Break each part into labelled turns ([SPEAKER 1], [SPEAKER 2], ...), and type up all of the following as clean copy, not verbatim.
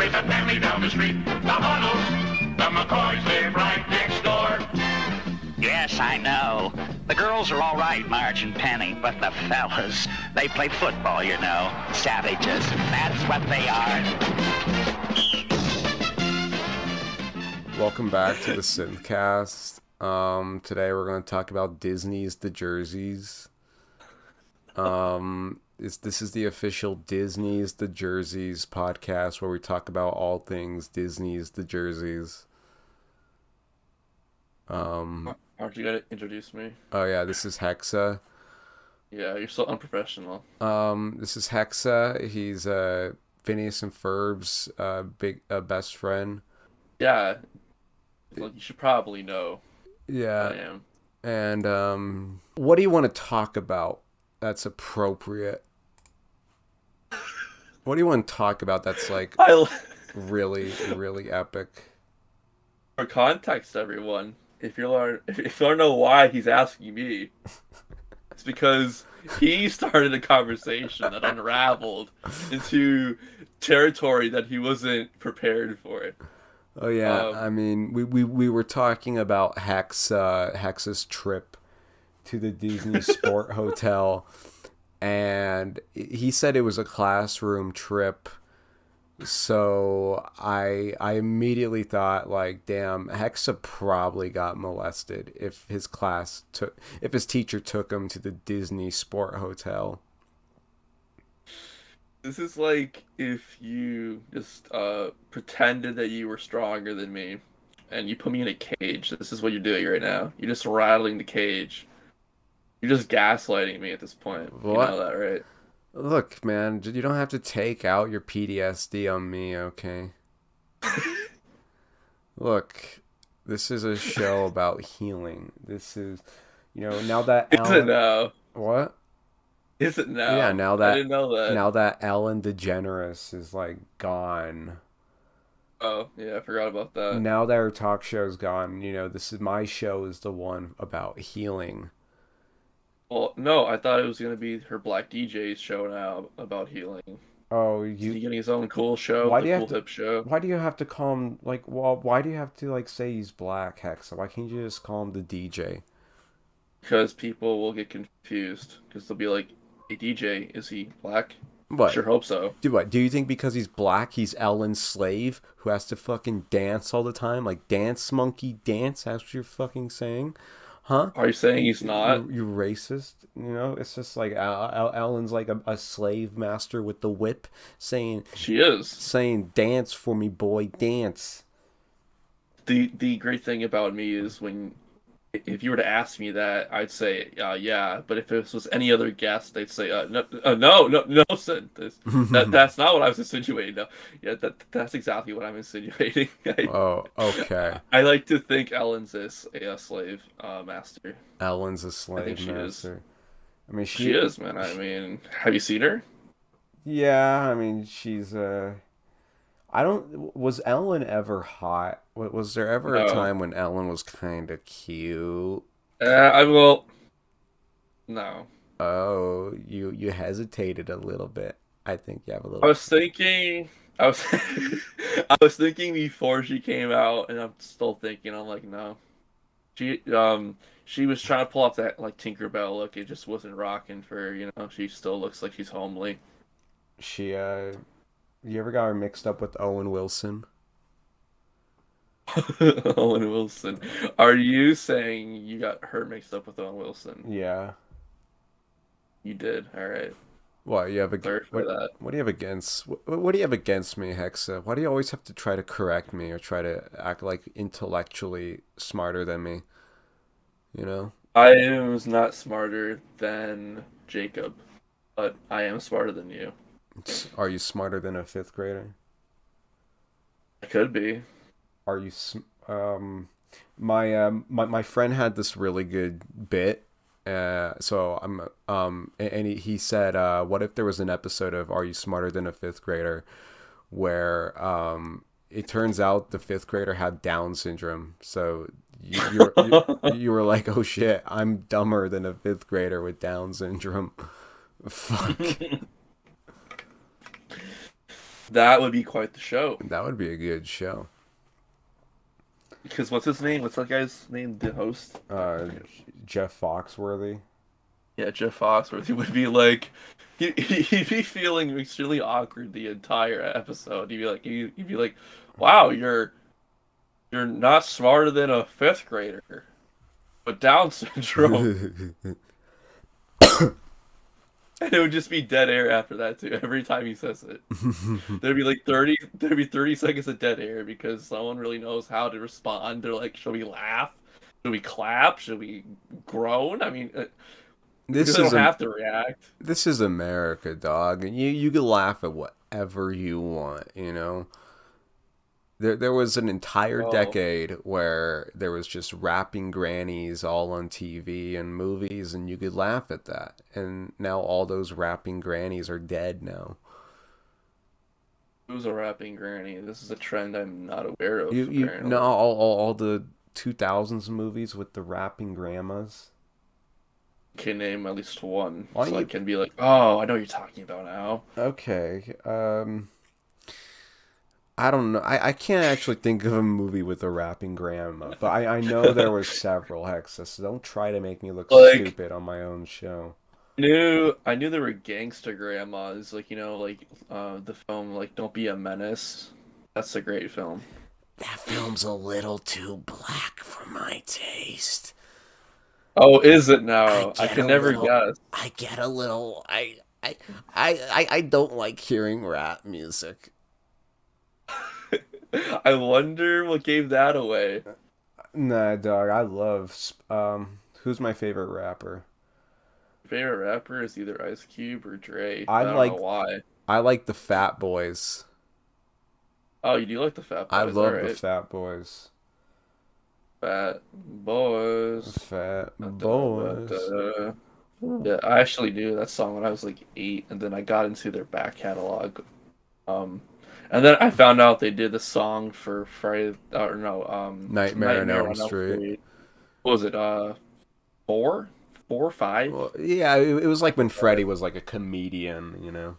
[SPEAKER 1] raise a family down the street. The Huddles, the McCoys live right next door.
[SPEAKER 2] Yes, I know. The girls are all right, Marge and Penny, but the fellas, they play football, you know. Savages. That's what they are.
[SPEAKER 3] Welcome back to the SYNTHCAST. Today we're going to talk about Disney's The Jerseys. This is the official Disney's The Jerseys podcast where we talk about all things Disney's The Jerseys.
[SPEAKER 4] Aren't you gonna introduce me?
[SPEAKER 3] Oh yeah, this is HEXA.
[SPEAKER 4] Yeah, you're so unprofessional.
[SPEAKER 3] This is HEXA. He's Phineas and Ferb's big best friend.
[SPEAKER 4] Yeah, well, you should probably know.
[SPEAKER 3] Yeah,
[SPEAKER 4] I am.
[SPEAKER 3] And what do you want to talk about that's appropriate? What do you want to talk about that's like really, really epic?
[SPEAKER 4] For context, everyone, if you don't know why he's asking me, it's because he started a conversation that unraveled into territory that he wasn't prepared for.
[SPEAKER 3] Oh yeah, I mean, we were talking about Hexa's trip to the Disney Sport Hotel, and he said it was a classroom trip. So I immediately thought, like, damn, Hexa probably got molested if his teacher took him to the Disney Sport Hotel.
[SPEAKER 4] This is like if you just pretended that you were stronger than me, and you put me in a cage. This is what you're doing right now. You're just rattling the cage. You're just gaslighting me at this point.
[SPEAKER 3] What?
[SPEAKER 4] You know that, right?
[SPEAKER 3] Look, man, you don't have to take out your PTSD on me, okay? Look, this is a show about healing. This is, now that
[SPEAKER 4] Is it now?
[SPEAKER 3] What?
[SPEAKER 4] Is it now?
[SPEAKER 3] Yeah, now
[SPEAKER 4] I didn't know that.
[SPEAKER 3] Now that Ellen DeGeneres is, like, gone.
[SPEAKER 4] Oh, yeah, I forgot about that.
[SPEAKER 3] Now that her talk show's gone, my show is the one about healing.
[SPEAKER 4] Well, no, I thought it was going to be her Black DJ's show now about healing.
[SPEAKER 3] Oh,
[SPEAKER 4] Is he getting his own cool show?
[SPEAKER 3] Why
[SPEAKER 4] the
[SPEAKER 3] do you
[SPEAKER 4] cool
[SPEAKER 3] have to,
[SPEAKER 4] hip show?
[SPEAKER 3] Why do you have to call him, like, why do you have to, like, say he's black, Hexa? Why can't you just call him the DJ?
[SPEAKER 4] Because people will get confused. Because they'll be like, hey, DJ, is he black?
[SPEAKER 3] What?
[SPEAKER 4] Sure hope so.
[SPEAKER 3] Do you think because he's black, he's Ellen's slave who has to fucking dance all the time? Like, dance, monkey, dance? That's what you're fucking saying? Huh?
[SPEAKER 4] Are you saying he's not?
[SPEAKER 3] You racist? It's just like Ellen's like a slave master with the whip saying...
[SPEAKER 4] She is.
[SPEAKER 3] Saying, dance for me, boy, dance.
[SPEAKER 4] The great thing about me is if you were to ask me that, I'd say, yeah. But if this was any other guest, they'd say, no, son. That's not what I was insinuating. No, yeah, that's exactly what I'm insinuating.
[SPEAKER 3] Oh, okay.
[SPEAKER 4] I like to think Ellen's is a slave master.
[SPEAKER 3] Ellen's a slave
[SPEAKER 4] I think she
[SPEAKER 3] master.
[SPEAKER 4] is.
[SPEAKER 3] I mean,
[SPEAKER 4] She is, man. I mean, have you seen her?
[SPEAKER 3] Yeah, I mean, she's was Ellen ever hot? Was there ever a time when Ellen was kind of cute?
[SPEAKER 4] No.
[SPEAKER 3] Oh, you hesitated a little bit. I think you have a little.
[SPEAKER 4] I was thinking before she came out, and I'm still thinking. I'm like, no. She was trying to pull off that like Tinkerbell look. It just wasn't rocking for her. She still looks like she's homely.
[SPEAKER 3] You ever got her mixed up with Owen Wilson?
[SPEAKER 4] Owen Wilson. Are you saying you got her mixed up with Owen Wilson?
[SPEAKER 3] Yeah.
[SPEAKER 4] You did. All right.
[SPEAKER 3] What you have
[SPEAKER 4] What
[SPEAKER 3] do you have against? What do you have against me, Hexa? Why do you always have to try to correct me or try to act like intellectually smarter than me?
[SPEAKER 4] I am not smarter than Jacob, but I am smarter than you.
[SPEAKER 3] Are you smarter than a fifth grader?
[SPEAKER 4] I could be.
[SPEAKER 3] Are you? My friend had this really good bit. So he said, what if there was an episode of Are You Smarter Than a Fifth Grader, where it turns out the fifth grader had Down syndrome. So you were like, oh shit, I'm dumber than a fifth grader with Down syndrome. Fuck.
[SPEAKER 4] That would be quite the show.
[SPEAKER 3] That would be a good show.
[SPEAKER 4] Because what's his name? What's that guy's name? The host?
[SPEAKER 3] Jeff Foxworthy.
[SPEAKER 4] Yeah, Jeff Foxworthy would be like, he'd be feeling extremely awkward the entire episode. He'd be like, wow, you're not smarter than a fifth grader, but Down syndrome. And it would just be dead air after that too. Every time he says it, there'd be 30 seconds of dead air because someone really knows how to respond. They're like, should we laugh? Should we clap? Should we groan? I mean,
[SPEAKER 3] This
[SPEAKER 4] don't
[SPEAKER 3] is
[SPEAKER 4] have to react.
[SPEAKER 3] This is America, dog, and you can laugh at whatever you want. You know, there was an entire decade where there was just rapping grannies all on TV and movies, and you could laugh at that. And now all those rapping grannies are dead now.
[SPEAKER 4] Who's a rapping granny? This is a trend I'm not aware of.
[SPEAKER 3] No, all the 2000s movies with the rapping grandmas.
[SPEAKER 4] Can name at least one, so I can be like, oh, I know what you're talking about now.
[SPEAKER 3] Okay, I don't know. I can't actually think of a movie with a rapping grandma, but I know there were several, Hexa, so don't try to make me look stupid on my own show.
[SPEAKER 4] I knew there were gangster grandmas, like, the film, like, Don't Be a Menace. That's a great film.
[SPEAKER 3] That film's a little too black for my taste.
[SPEAKER 4] Oh, is it now? I can never guess.
[SPEAKER 3] I get a little... I don't like hearing rap music.
[SPEAKER 4] I wonder what gave that away.
[SPEAKER 3] Nah, dog, I love... who's my favorite rapper?
[SPEAKER 4] Favorite rapper is either Ice Cube or Dre. I don't know why.
[SPEAKER 3] I like the Fat Boys.
[SPEAKER 4] Oh, you do like the Fat Boys?
[SPEAKER 3] I love the Fat Boys.
[SPEAKER 4] Fat Boys.
[SPEAKER 3] Fat Boys.
[SPEAKER 4] Yeah, I actually knew that song when I was like 8, and then I got into their back catalog. And then I found out they did the song for
[SPEAKER 3] Nightmare on Elm Street.
[SPEAKER 4] What was it? 4 or 5?
[SPEAKER 3] Well, yeah, it was like when Freddy was like a comedian, you know.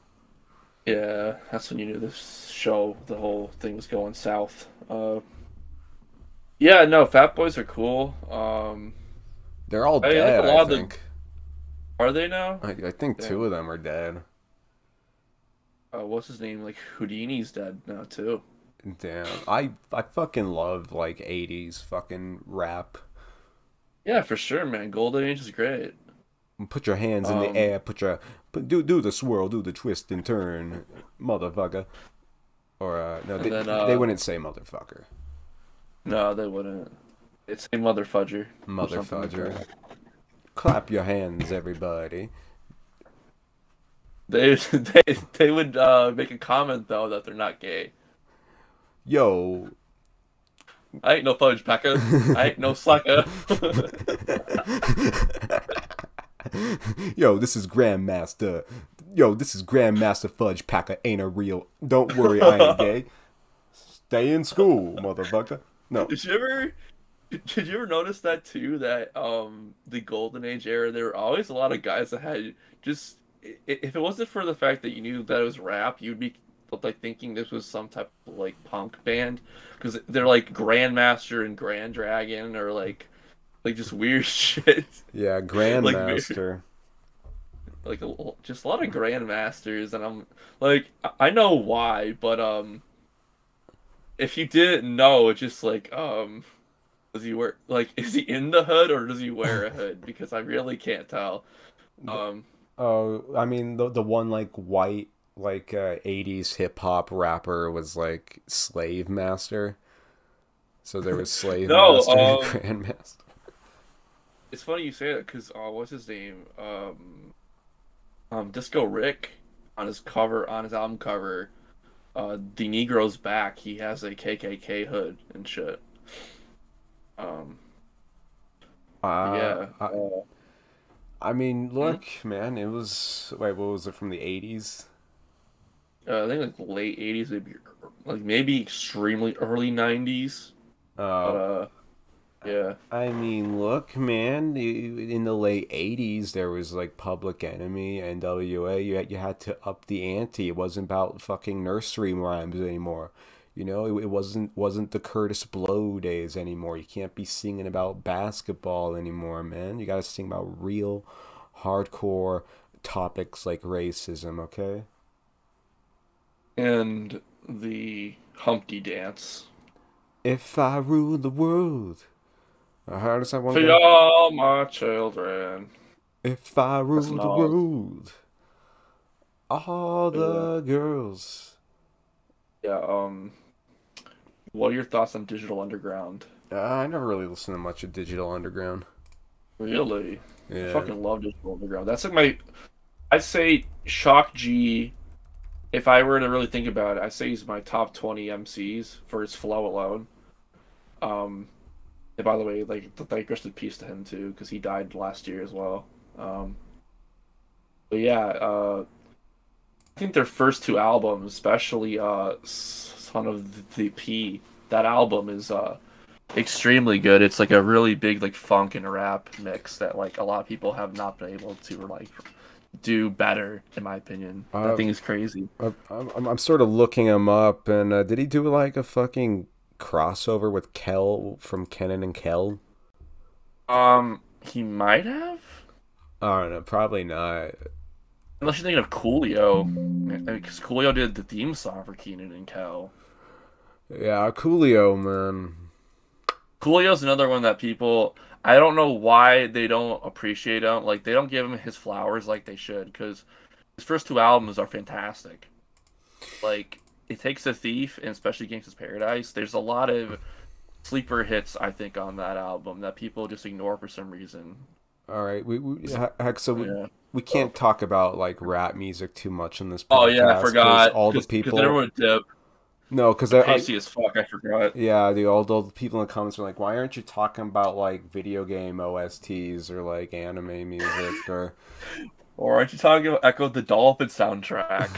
[SPEAKER 4] Yeah, that's when you knew this show, the whole thing was going south. Yeah, no, Fat Boys are cool.
[SPEAKER 3] They're all dead, I think.
[SPEAKER 4] Are they now?
[SPEAKER 3] I think 2 of them are dead.
[SPEAKER 4] What's his name? Like, Houdini's dead now, too.
[SPEAKER 3] Damn. I fucking love, like, 80s fucking rap.
[SPEAKER 4] Yeah, for sure, man. Golden Age is great.
[SPEAKER 3] Put your hands in the air. Do the swirl, do the twist and turn, motherfucker. Or, no, they wouldn't say motherfucker.
[SPEAKER 4] No, they wouldn't. It's a motherfudger.
[SPEAKER 3] Motherfudger. Like clap your hands, everybody.
[SPEAKER 4] They would make a comment though that they're not gay.
[SPEAKER 3] Yo,
[SPEAKER 4] I ain't no fudge packer. I ain't no slacker.
[SPEAKER 3] Yo, this is Grandmaster. Yo, this is Grandmaster Fudge Packer. Ain't a real. Don't worry, I ain't gay. Stay in school, motherfucker. No.
[SPEAKER 4] Did you ever notice that too? That the Golden Age era, there were always a lot of guys that had just. If it wasn't for the fact that you knew that it was rap, you'd be like thinking this was some type of like punk band because they're like Grandmaster and Grand Dragon or like just weird shit.
[SPEAKER 3] Yeah, Grandmaster.
[SPEAKER 4] Just a lot of Grandmasters, and I'm like, I know why, but if you didn't know, it's just like does he wear is he in the hood or does he wear a hood? Because I really can't tell.
[SPEAKER 3] Oh, I mean the one like white 80s hip hop rapper was like Slave Master. So there was Slave Master and Grandmaster.
[SPEAKER 4] It's funny you say that because what's his name? Disco Rick on his album cover, The Negro's Back. He has a KKK hood and shit. Yeah.
[SPEAKER 3] I mean, look, man, it was... Wait, what was it, from the 80s?
[SPEAKER 4] I think, late 80s, maybe extremely early 90s. Yeah.
[SPEAKER 3] I mean, look, man. In the late '80s, there was like Public Enemy, NWA. You had to up the ante. It wasn't about fucking nursery rhymes anymore. You know, it wasn't the Curtis Blow days anymore. You can't be singing about basketball anymore, man. You gotta sing about real, hardcore topics like racism. Okay.
[SPEAKER 4] And the Humpty Dance.
[SPEAKER 3] If I rule the world, how does that one
[SPEAKER 4] For
[SPEAKER 3] go?
[SPEAKER 4] all my children.
[SPEAKER 3] If I
[SPEAKER 4] That's
[SPEAKER 3] rule the
[SPEAKER 4] Nas.
[SPEAKER 3] world, all the girls.
[SPEAKER 4] Yeah, what are your thoughts on Digital Underground?
[SPEAKER 3] I never really listened to much of Digital Underground.
[SPEAKER 4] Really?
[SPEAKER 3] Yeah.
[SPEAKER 4] I fucking love Digital Underground. That's like I'd say Shock G, if I were to really think about it, I'd say he's my top 20 MCs for his flow alone. And by the way, like rest in peace to him too, because he died last year as well. But yeah, I think their first two albums, especially Son of the P, that album is extremely good. It's like a really big like funk and rap mix that like a lot of people have not been able to like do better, in my opinion. That thing is crazy.
[SPEAKER 3] I'm sort of looking him up, and did he do like a fucking crossover with Kel from Kenan and Kel?
[SPEAKER 4] He might have.
[SPEAKER 3] I don't know, probably not.
[SPEAKER 4] Unless you're thinking of Coolio, because Coolio did the theme song for Kenan and Kel.
[SPEAKER 3] Yeah, Coolio, man.
[SPEAKER 4] Coolio's another one that people, I don't know why they don't appreciate him. Like, they don't give him his flowers like they should, because his first two albums are fantastic. Like, It Takes a Thief, and especially Gangsta's Paradise, there's a lot of sleeper hits, I think, on that album that people just ignore for some reason.
[SPEAKER 3] All right, we can't talk about like rap music too much on this podcast.
[SPEAKER 4] Oh yeah, I forgot.
[SPEAKER 3] All the people.
[SPEAKER 4] Because everyone dip.
[SPEAKER 3] No, because
[SPEAKER 4] Pacey as fuck. I forgot.
[SPEAKER 3] Yeah, all the people in the comments are like, "Why aren't you talking about like video game OSTs or like anime music or?"
[SPEAKER 4] Or aren't you talking about Echo the Dolphin soundtrack?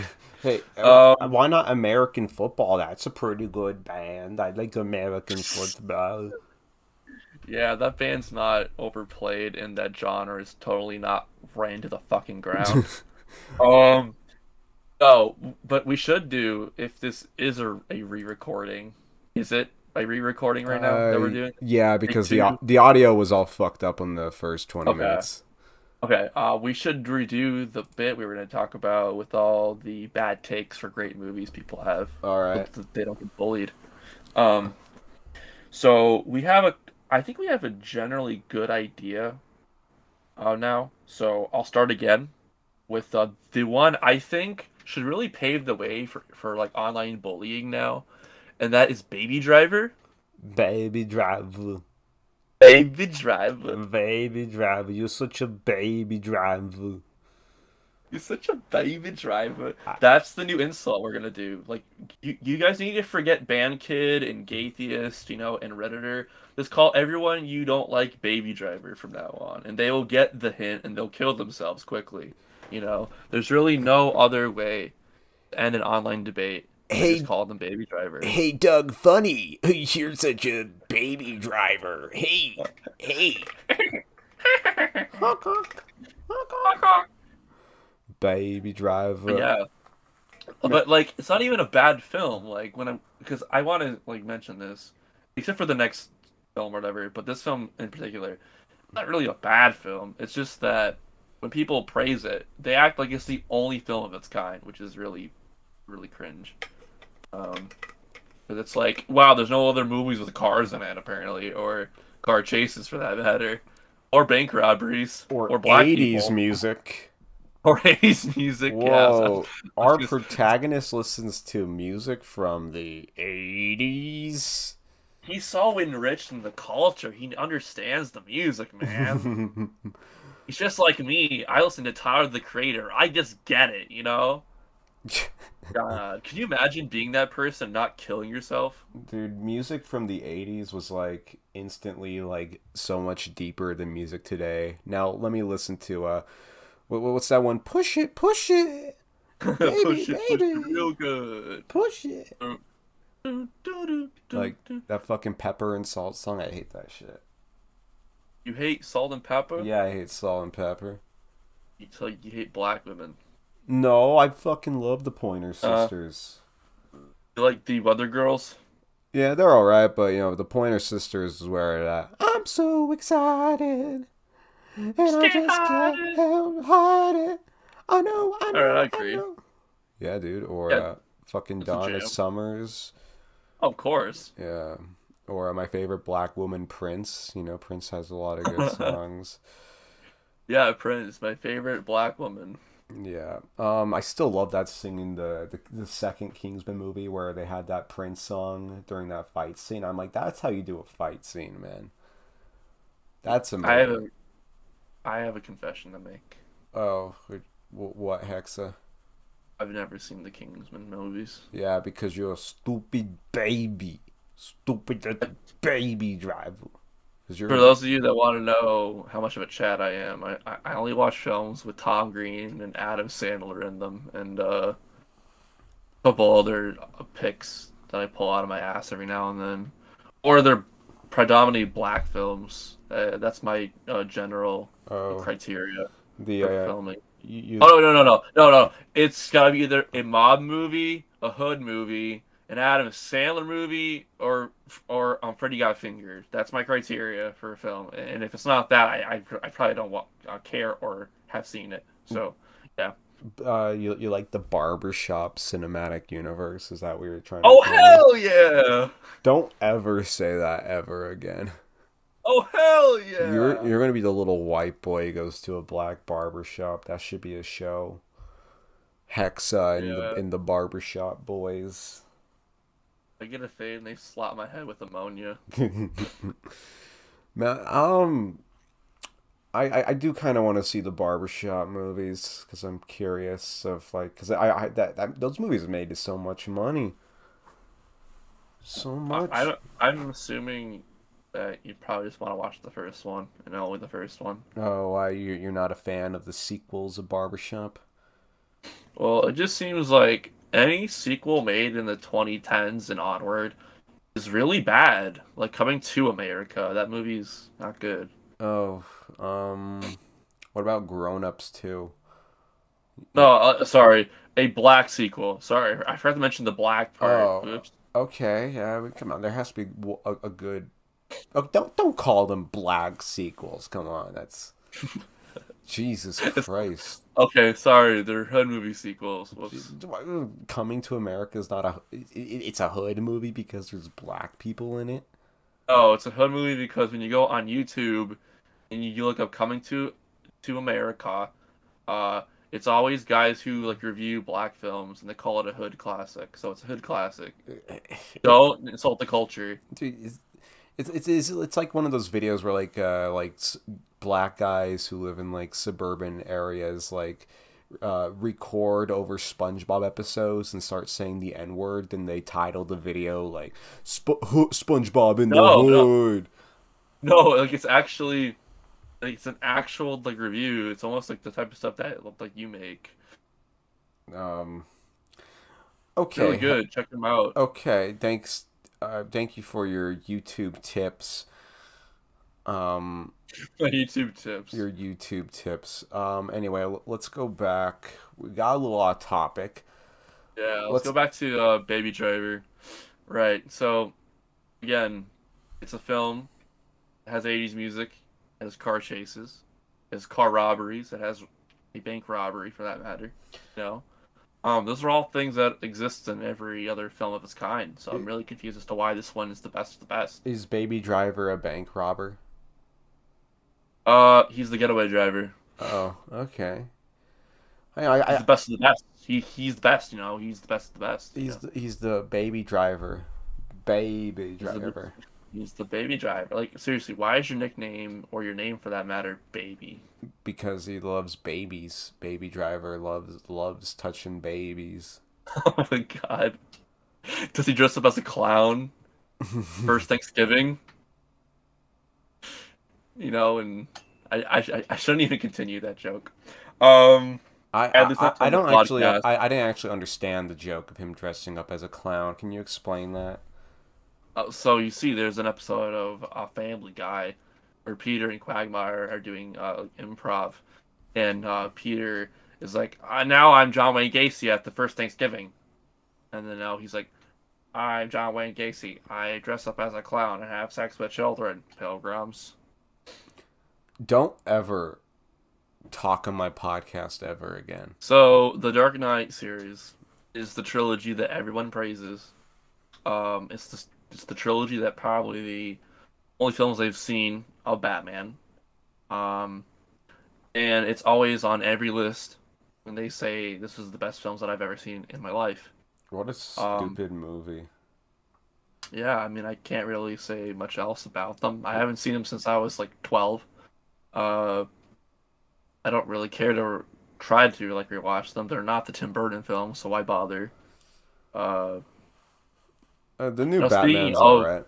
[SPEAKER 3] Hey, why not American Football? That's a pretty good band. I like American Football.
[SPEAKER 4] Yeah, that band's not overplayed, and that genre is totally not ran to the fucking ground. Oh, but we should do, if this is a re-recording. Is it a re-recording right now that we're doing?
[SPEAKER 3] Yeah, because the audio was all fucked up on the first 20 minutes.
[SPEAKER 4] Okay, we should redo the bit we were going to talk about with all the bad takes for great movies people have.
[SPEAKER 3] All right.
[SPEAKER 4] They don't get bullied. So I think we have a generally good idea now. So I'll start again with the one I think should really pave the way for like online bullying now, and that is Baby Driver.
[SPEAKER 3] Baby Driver.
[SPEAKER 4] Baby Driver.
[SPEAKER 3] Baby Driver. You're such a baby driver.
[SPEAKER 4] You're such a baby driver. That's the new insult we're gonna do. Like, you guys need to forget Band Kid and Gaytheist, and Redditor. Just call everyone you don't like Baby Driver from now on, and they will get the hint and they'll kill themselves quickly. There's really no other way to end an online debate.
[SPEAKER 3] Hey,
[SPEAKER 4] just call them Baby Driver.
[SPEAKER 3] Hey, Doug Funny, you're such a baby driver. Hey. Baby Driver.
[SPEAKER 4] Yeah. But like, it's not even a bad film. Like because I want to like mention this, except for the next film or whatever. But this film in particular, not really a bad film. It's just that when people praise it, they act like it's the only film of its kind, which is really, really cringe. But it's like, wow, there's no other movies with cars in it apparently, or car chases for that matter, or bank robberies, or black
[SPEAKER 3] 80s
[SPEAKER 4] people.
[SPEAKER 3] music.
[SPEAKER 4] Or 80s music.
[SPEAKER 3] Whoa.
[SPEAKER 4] Yeah,
[SPEAKER 3] Our protagonist listens to music from the 80s.
[SPEAKER 4] He's so enriched in the culture. He understands the music, man. He's just like me. I listen to Tyler, the Creator. I just get it, God, can you imagine being that person, not killing yourself?
[SPEAKER 3] Dude, music from the 80s was like instantly like so much deeper than music today. Now let me listen to what's that one? Push it, push it, baby,
[SPEAKER 4] push it
[SPEAKER 3] baby,
[SPEAKER 4] real good.
[SPEAKER 3] Push it. Like that fucking Pepper and Salt song. I hate that shit.
[SPEAKER 4] You hate salt and pepper?
[SPEAKER 3] Yeah, I hate salt and pepper.
[SPEAKER 4] You hate black women.
[SPEAKER 3] No, I fucking love the Pointer
[SPEAKER 4] Uh,
[SPEAKER 3] Sisters.
[SPEAKER 4] you like the Weather Girls?
[SPEAKER 3] Yeah, they're alright, but the Pointer Sisters is where it at. I'm so excited, and I just can't help hide it. I know, I
[SPEAKER 4] Alright,
[SPEAKER 3] know,
[SPEAKER 4] I
[SPEAKER 3] I
[SPEAKER 4] agree.
[SPEAKER 3] know. Yeah, dude. Or
[SPEAKER 4] Yeah,
[SPEAKER 3] fucking
[SPEAKER 4] that's a
[SPEAKER 3] Donna
[SPEAKER 4] jam.
[SPEAKER 3] Summers.
[SPEAKER 4] Of course.
[SPEAKER 3] Yeah. Or my favorite black woman, Prince. Prince has a lot of good songs.
[SPEAKER 4] Yeah, Prince, my favorite black woman.
[SPEAKER 3] Yeah. I still love that singing the second Kingsman movie where they had that Prince song during that fight scene. I'm like, that's how you do a fight scene, man. That's
[SPEAKER 4] I have
[SPEAKER 3] amazing.
[SPEAKER 4] I have a confession to make.
[SPEAKER 3] Oh, what Hexa?
[SPEAKER 4] I've never seen the Kingsman movies.
[SPEAKER 3] Yeah, because you're a stupid baby. Stupid little baby driver. Because
[SPEAKER 4] For
[SPEAKER 3] you're.
[SPEAKER 4] those of you that want to know how much of a Chad I am, I only watch films with Tom Green and Adam Sandler in them, and a couple other picks that I pull out of my ass every now and then, or they're predominantly black films. That's my general
[SPEAKER 3] Oh,
[SPEAKER 4] criteria
[SPEAKER 3] the
[SPEAKER 4] for filming.
[SPEAKER 3] you.
[SPEAKER 4] Oh no! It's gotta be either a mob movie, a hood movie, an Adam Sandler movie, or Freddy Got Fingered. That's my criteria for a film. And if it's not that, I probably don't care or have seen it. So yeah.
[SPEAKER 3] You like the barbershop cinematic universe? Is that what you're trying to
[SPEAKER 4] Oh
[SPEAKER 3] tell me?
[SPEAKER 4] hell yeah!
[SPEAKER 3] Don't ever say that ever again.
[SPEAKER 4] Oh hell
[SPEAKER 3] You're
[SPEAKER 4] yeah!
[SPEAKER 3] gonna be the little white boy who goes to a black barbershop. That should be a show. Hexa in the
[SPEAKER 4] Yeah.
[SPEAKER 3] in the barbershop boys.
[SPEAKER 4] I get a fade and they slap my head with ammonia.
[SPEAKER 3] Man, I do kind of want to see the barbershop movies because I'm curious of like because those movies made so much money, so much.
[SPEAKER 4] I'm assuming that you probably just want to watch the first one and only the first one.
[SPEAKER 3] Oh, why you're not a fan of the sequels of Barbershop?
[SPEAKER 4] Well, it just seems like any sequel made in the 2010s and onward is really bad. Like Coming to America, that movie's not good.
[SPEAKER 3] Oh, what about Grown Ups too?
[SPEAKER 4] No, sorry, a black sequel. Sorry, I forgot to mention the black part.
[SPEAKER 3] Oh,
[SPEAKER 4] Oops.
[SPEAKER 3] okay. Yeah, come on. There has to be a good. Oh, don't call them black sequels. Come on, that's Jesus Christ.
[SPEAKER 4] Okay, sorry, they're hood movie sequels. Whoops.
[SPEAKER 3] Coming to America is not it's a hood movie because there's black people in it.
[SPEAKER 4] Oh, it's a hood movie because when you go on YouTube and you look up Coming to America, it's always guys who like review black films and they call it a hood classic. So it's a hood classic. Don't insult the culture.
[SPEAKER 3] Dude, it's like one of those videos where black guys who live in like suburban areas record over SpongeBob episodes and start saying the N-word, then they title the video like SpongeBob in the hood.
[SPEAKER 4] No, like it's actually like it's an actual like review. It's almost like the type of stuff that like you make.
[SPEAKER 3] Okay.
[SPEAKER 4] Really good. Check them out.
[SPEAKER 3] Okay, thanks. Thank you for your YouTube tips.
[SPEAKER 4] My YouTube tips.
[SPEAKER 3] Your YouTube tips. Anyway, let's go back. We got a little off topic.
[SPEAKER 4] Yeah, let's go back to Baby Driver. Right. So, again, it's a film. It has 80s music. It has car chases. It has car robberies. It has a bank robbery, for that matter. Those are all things that exist in every other film of its kind. So I'm really confused as to why this one is the best of the best.
[SPEAKER 3] Is Baby Driver a bank robber?
[SPEAKER 4] He's the getaway driver.
[SPEAKER 3] Oh, okay.
[SPEAKER 4] He's the best of the best. He's the best. He's the best of the best.
[SPEAKER 3] He's the baby driver. Baby driver.
[SPEAKER 4] He's the baby driver. Like, seriously, why is your nickname, or your name for that matter, Baby?
[SPEAKER 3] Because he loves babies. Baby Driver loves touching babies.
[SPEAKER 4] Oh my god. Does he dress up as a clown? First Thanksgiving? And I shouldn't even continue that joke.
[SPEAKER 3] I don't actually
[SPEAKER 4] podcast.
[SPEAKER 3] I didn't actually understand the joke of him dressing up as a clown. Can you explain that?
[SPEAKER 4] So you see, there's an episode of Family Guy where Peter and Quagmire are doing improv, and Peter is like, now I'm John Wayne Gacy at the first Thanksgiving, and then now he's like, I'm John Wayne Gacy. I dress up as a clown and have sex with children, pilgrims.
[SPEAKER 3] Don't ever talk on my podcast ever again.
[SPEAKER 4] So the Dark Knight series is the trilogy that everyone praises. It's the trilogy that probably the only films they've seen of Batman. And it's always on every list when they say this is the best films that I've ever seen in my life.
[SPEAKER 3] What a stupid movie.
[SPEAKER 4] Yeah, I mean, I can't really say much else about them. I haven't seen them since I was like 12. I don't really care to try to like rewatch them. They're not the Tim Burton films, so why bother?
[SPEAKER 3] The new Batman's alright.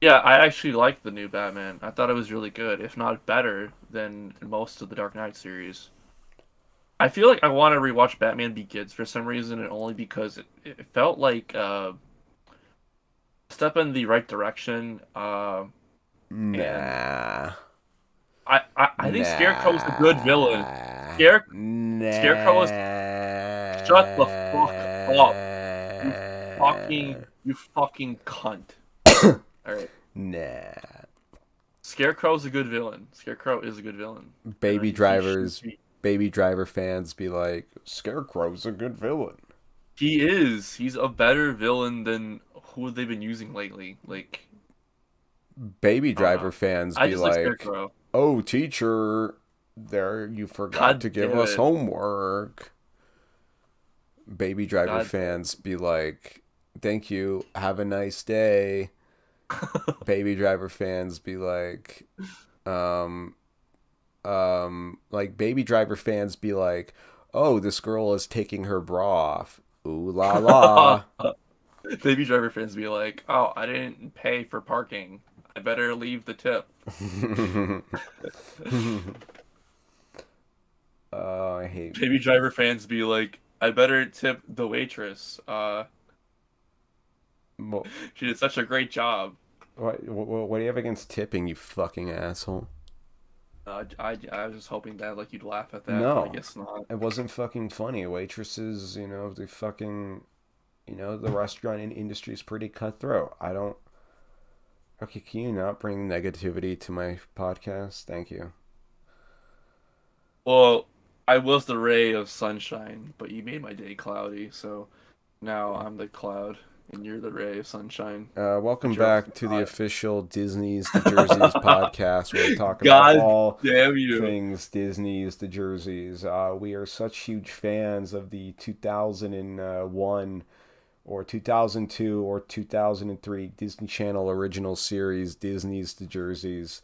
[SPEAKER 4] Yeah, I actually liked the new Batman. I thought it was really good, if not better than most of the Dark Knight series. I feel like I want to rewatch Batman Begins for some reason, and only because it felt like a step in the right direction.
[SPEAKER 3] Nah.
[SPEAKER 4] I think Scarecrow's a good villain. Scarecrow is... Shut the fuck up. You fucking cunt. Alright.
[SPEAKER 3] Nah.
[SPEAKER 4] Scarecrow's a good villain. Scarecrow is a good villain.
[SPEAKER 3] Baby Driver fans be like, Scarecrow's a good villain.
[SPEAKER 4] He is. He's a better villain than who they've been using lately. Like,
[SPEAKER 3] Baby Driver fans be like, oh, teacher, you forgot to give us homework. Baby Driver fans be like, thank you, have a nice day. Baby Driver fans be like, Baby Driver fans be like, oh, this girl is taking her bra off. Ooh la la.
[SPEAKER 4] Baby Driver fans be like, oh, I didn't pay for parking. I better leave the tip.
[SPEAKER 3] I hate
[SPEAKER 4] Baby Driver fans be like, I better tip the waitress. She did such a great job.
[SPEAKER 3] What do you have against tipping, you fucking asshole?
[SPEAKER 4] I was just hoping that like you'd laugh at that.
[SPEAKER 3] No,
[SPEAKER 4] but I guess not.
[SPEAKER 3] It wasn't fucking funny. Waitresses, they fucking, the restaurant industry is pretty cutthroat. Okay, can you not bring negativity to my podcast? Thank you.
[SPEAKER 4] Well, I was the ray of sunshine, but you made my day cloudy, so now I'm the cloud. And you're the ray of sunshine.
[SPEAKER 3] Welcome back to the official Disney's the Jerseys podcast, where we talk about all things Disney's the Jerseys. We are such huge fans of the 2001 or 2002 or 2003 Disney Channel original series, Disney's the Jerseys.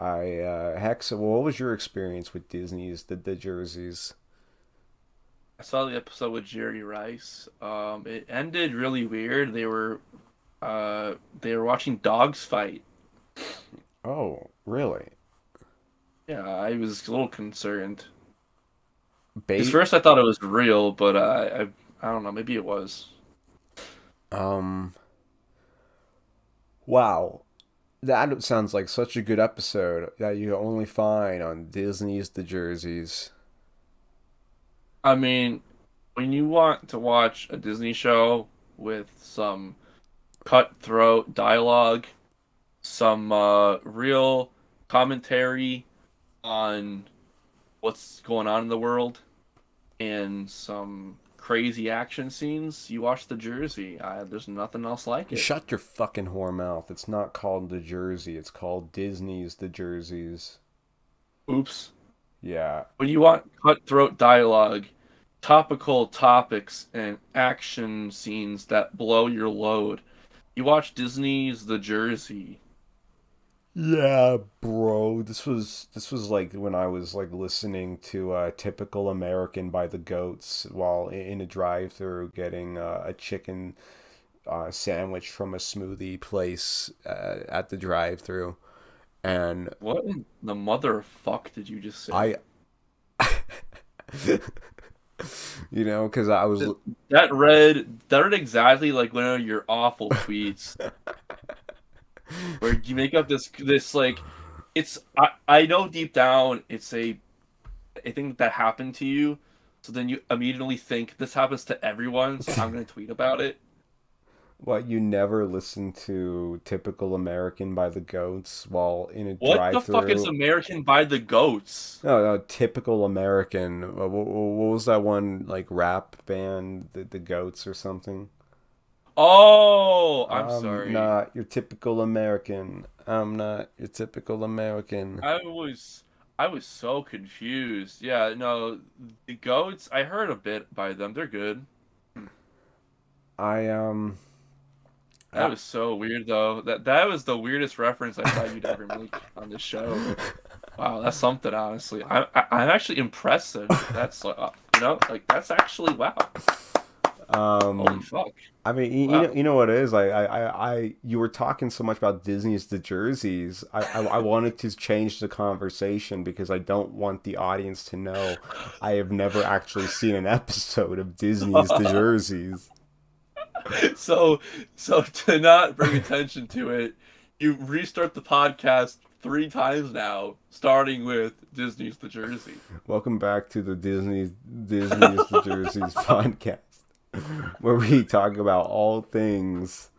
[SPEAKER 3] HEXA, what was your experience with Disney's the Jerseys?
[SPEAKER 4] I saw the episode with Jerry Rice. It ended really weird. They were watching dogs fight.
[SPEAKER 3] Oh, really?
[SPEAKER 4] Yeah, I was a little concerned. At first, I thought it was real, but I don't know. Maybe it was.
[SPEAKER 3] Wow, that sounds like such a good episode that you only find on Disney's the Jerseys.
[SPEAKER 4] I mean, when you want to watch a Disney show with some cutthroat dialogue, some real commentary on what's going on in the world, and some crazy action scenes, you watch The Jersey. There's nothing else like it.
[SPEAKER 3] Shut your fucking whore mouth. It's not called The Jersey. It's called Disney's The Jerseys.
[SPEAKER 4] Oops.
[SPEAKER 3] Yeah.
[SPEAKER 4] When you want cutthroat dialogue, topical topics, and action scenes that blow your load, you watch Disney's The Jersey.
[SPEAKER 3] Yeah, bro. This was like when I was like listening to Typical American by the Goats while in a drive-thru getting a chicken sandwich from a smoothie place at the drive-thru. And
[SPEAKER 4] what in the motherfuck did you just say?
[SPEAKER 3] Because I was
[SPEAKER 4] that read exactly like one of your awful tweets, where you make up this like it's I know deep down it's a thing that happened to you, so then you immediately think this happens to everyone, so I'm gonna tweet about it.
[SPEAKER 3] What, you never listen to Typical American by the Goats while in a
[SPEAKER 4] What
[SPEAKER 3] drive-through?
[SPEAKER 4] the fuck is American by the Goats?
[SPEAKER 3] No, Typical American. What was that one, like, rap band, the Goats or something?
[SPEAKER 4] Oh, I'm sorry.
[SPEAKER 3] Not your typical American. I'm not your typical American.
[SPEAKER 4] I was so confused. Yeah, no, the Goats, I heard a bit by them. They're good. That was so weird though. That was the weirdest reference I thought you'd ever make on the show. Wow, that's something, honestly. I'm actually impressed. That's like that's actually wow. Holy fuck.
[SPEAKER 3] I mean,
[SPEAKER 4] Wow.
[SPEAKER 3] you know what it is? You were talking so much about Disney's The Jerseys. I wanted to change the conversation because I don't want the audience to know I have never actually seen an episode of Disney's The Jerseys.
[SPEAKER 4] So to not bring attention to it, you restart the podcast 3 times now, starting with Disney's The Jersey.
[SPEAKER 3] Welcome back to the Disney's The Jerseys podcast, where we talk about all things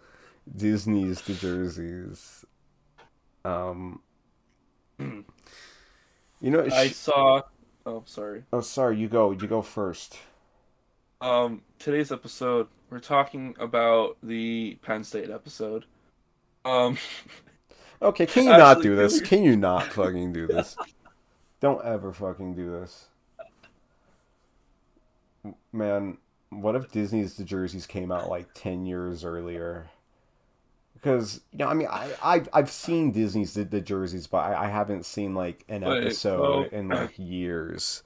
[SPEAKER 3] Disney's The Jerseys. You know,
[SPEAKER 4] I saw. Oh, sorry.
[SPEAKER 3] Oh, sorry. You go first.
[SPEAKER 4] Today's episode, we're talking about the Penn State episode.
[SPEAKER 3] Okay, can you not do this? Can you not fucking do this? Don't ever fucking do this. Man, what if Disney's The Jerseys came out like 10 years earlier? Because, you know, I mean, I've seen Disney's The Jerseys, but I haven't seen like an episode in like years.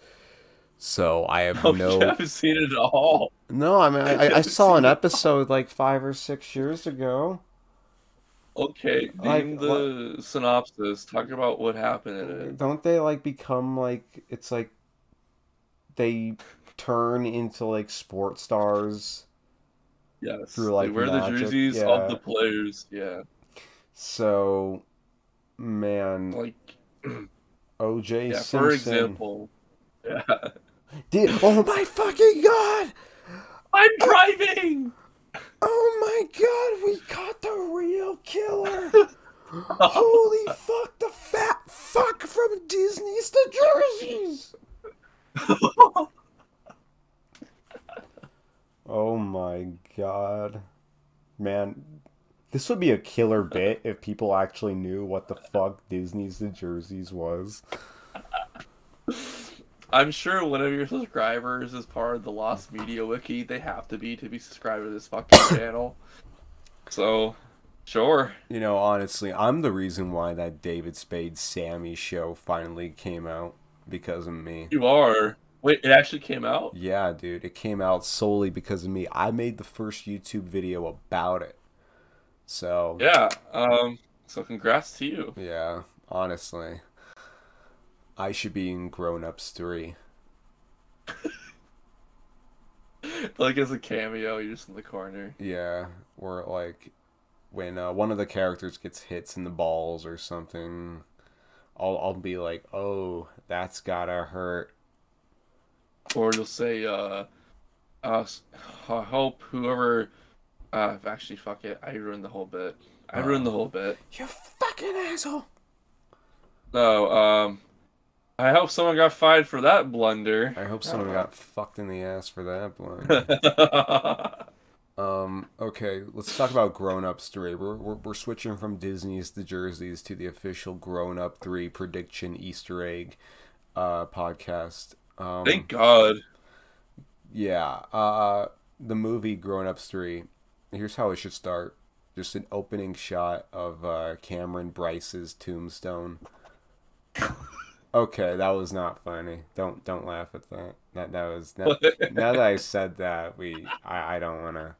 [SPEAKER 3] So I have
[SPEAKER 4] You haven't seen it at all.
[SPEAKER 3] No, I mean, I saw an episode like 5 or 6 years ago.
[SPEAKER 4] Okay, name the synopsis. Talk about what happened in it.
[SPEAKER 3] Don't they like become like, it's like they turn into like sports stars?
[SPEAKER 4] Yes,
[SPEAKER 3] through like
[SPEAKER 4] they wear
[SPEAKER 3] magic?
[SPEAKER 4] the jerseys of the players. Yeah.
[SPEAKER 3] So, man,
[SPEAKER 4] Like
[SPEAKER 3] OJ Simpson.
[SPEAKER 4] for example. Yeah.
[SPEAKER 3] Oh my fucking god!
[SPEAKER 4] I'm driving!
[SPEAKER 3] Oh my god, we caught the real killer! Holy fuck, the fat fuck from Disney's The Jerseys! Oh my god. Man, this would be a killer bit if people actually knew what the fuck Disney's The Jerseys was.
[SPEAKER 4] I'm sure one of your subscribers is part of the Lost Media Wiki. They have to be subscribed to this fucking channel. So, sure.
[SPEAKER 3] You know, honestly, I'm the reason why that David Spade Sammy show finally came out, because of me.
[SPEAKER 4] You are. Wait, it actually came out?
[SPEAKER 3] Yeah, dude. It came out solely because of me. I made the first YouTube video about it. So...
[SPEAKER 4] yeah, so congrats to you.
[SPEAKER 3] Yeah, honestly. I should be in Grown Ups 3.
[SPEAKER 4] Like as a cameo, you're just in the corner.
[SPEAKER 3] Yeah, or like when one of the characters gets hits in the balls or something, I'll be like, oh, that's gotta hurt.
[SPEAKER 4] Or you'll say, I hope whoever... actually, fuck it. I ruined the whole bit.
[SPEAKER 3] You fucking asshole!
[SPEAKER 4] No, I hope someone got fired for that blunder.
[SPEAKER 3] I hope someone got fucked in the ass for that blunder. Okay, let's talk about Grown Ups 3. We're switching from Disney's The Jerseys to the official Grown Up 3 prediction Easter egg podcast.
[SPEAKER 4] Thank God.
[SPEAKER 3] Yeah, the movie Grown Ups 3. Here's how it should start. Just an opening shot of Cameron Bryce's tombstone. Okay, that was not funny. Don't laugh at that. That was now that I said that, I don't want to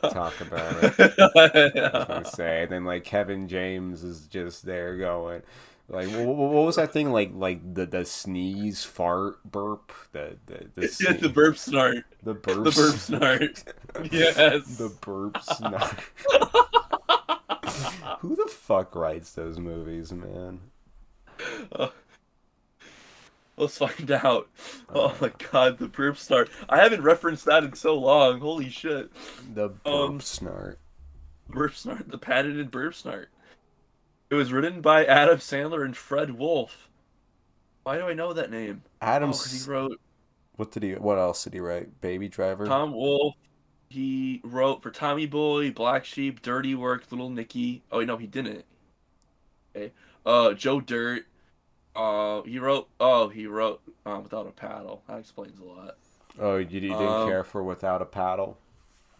[SPEAKER 3] talk about it. I was gonna say, and then like Kevin James is just there going, like, what was that thing, like the sneeze, fart, burp, the
[SPEAKER 4] yeah, the burp snort.
[SPEAKER 3] The burp snort.
[SPEAKER 4] Yes.
[SPEAKER 3] The burp snort. Who the fuck writes those movies, man?
[SPEAKER 4] Let's find out. Oh my god, the burp snart. I haven't referenced that in so long. Holy shit.
[SPEAKER 3] The burp snart.
[SPEAKER 4] Burp snart, the patented burp snart. It was written by Adam Sandler and Fred Wolf. Why do I know that name?
[SPEAKER 3] Adam.
[SPEAKER 4] Because he wrote.
[SPEAKER 3] What else did he write? Baby Driver.
[SPEAKER 4] Tom Wolfe. He wrote for Tommy Boy, Black Sheep, Dirty Work, Little Nicky. Oh no, he didn't. Okay. Joe Dirt. He wrote Without a Paddle. That explains a lot.
[SPEAKER 3] Oh, you didn't care for Without a Paddle?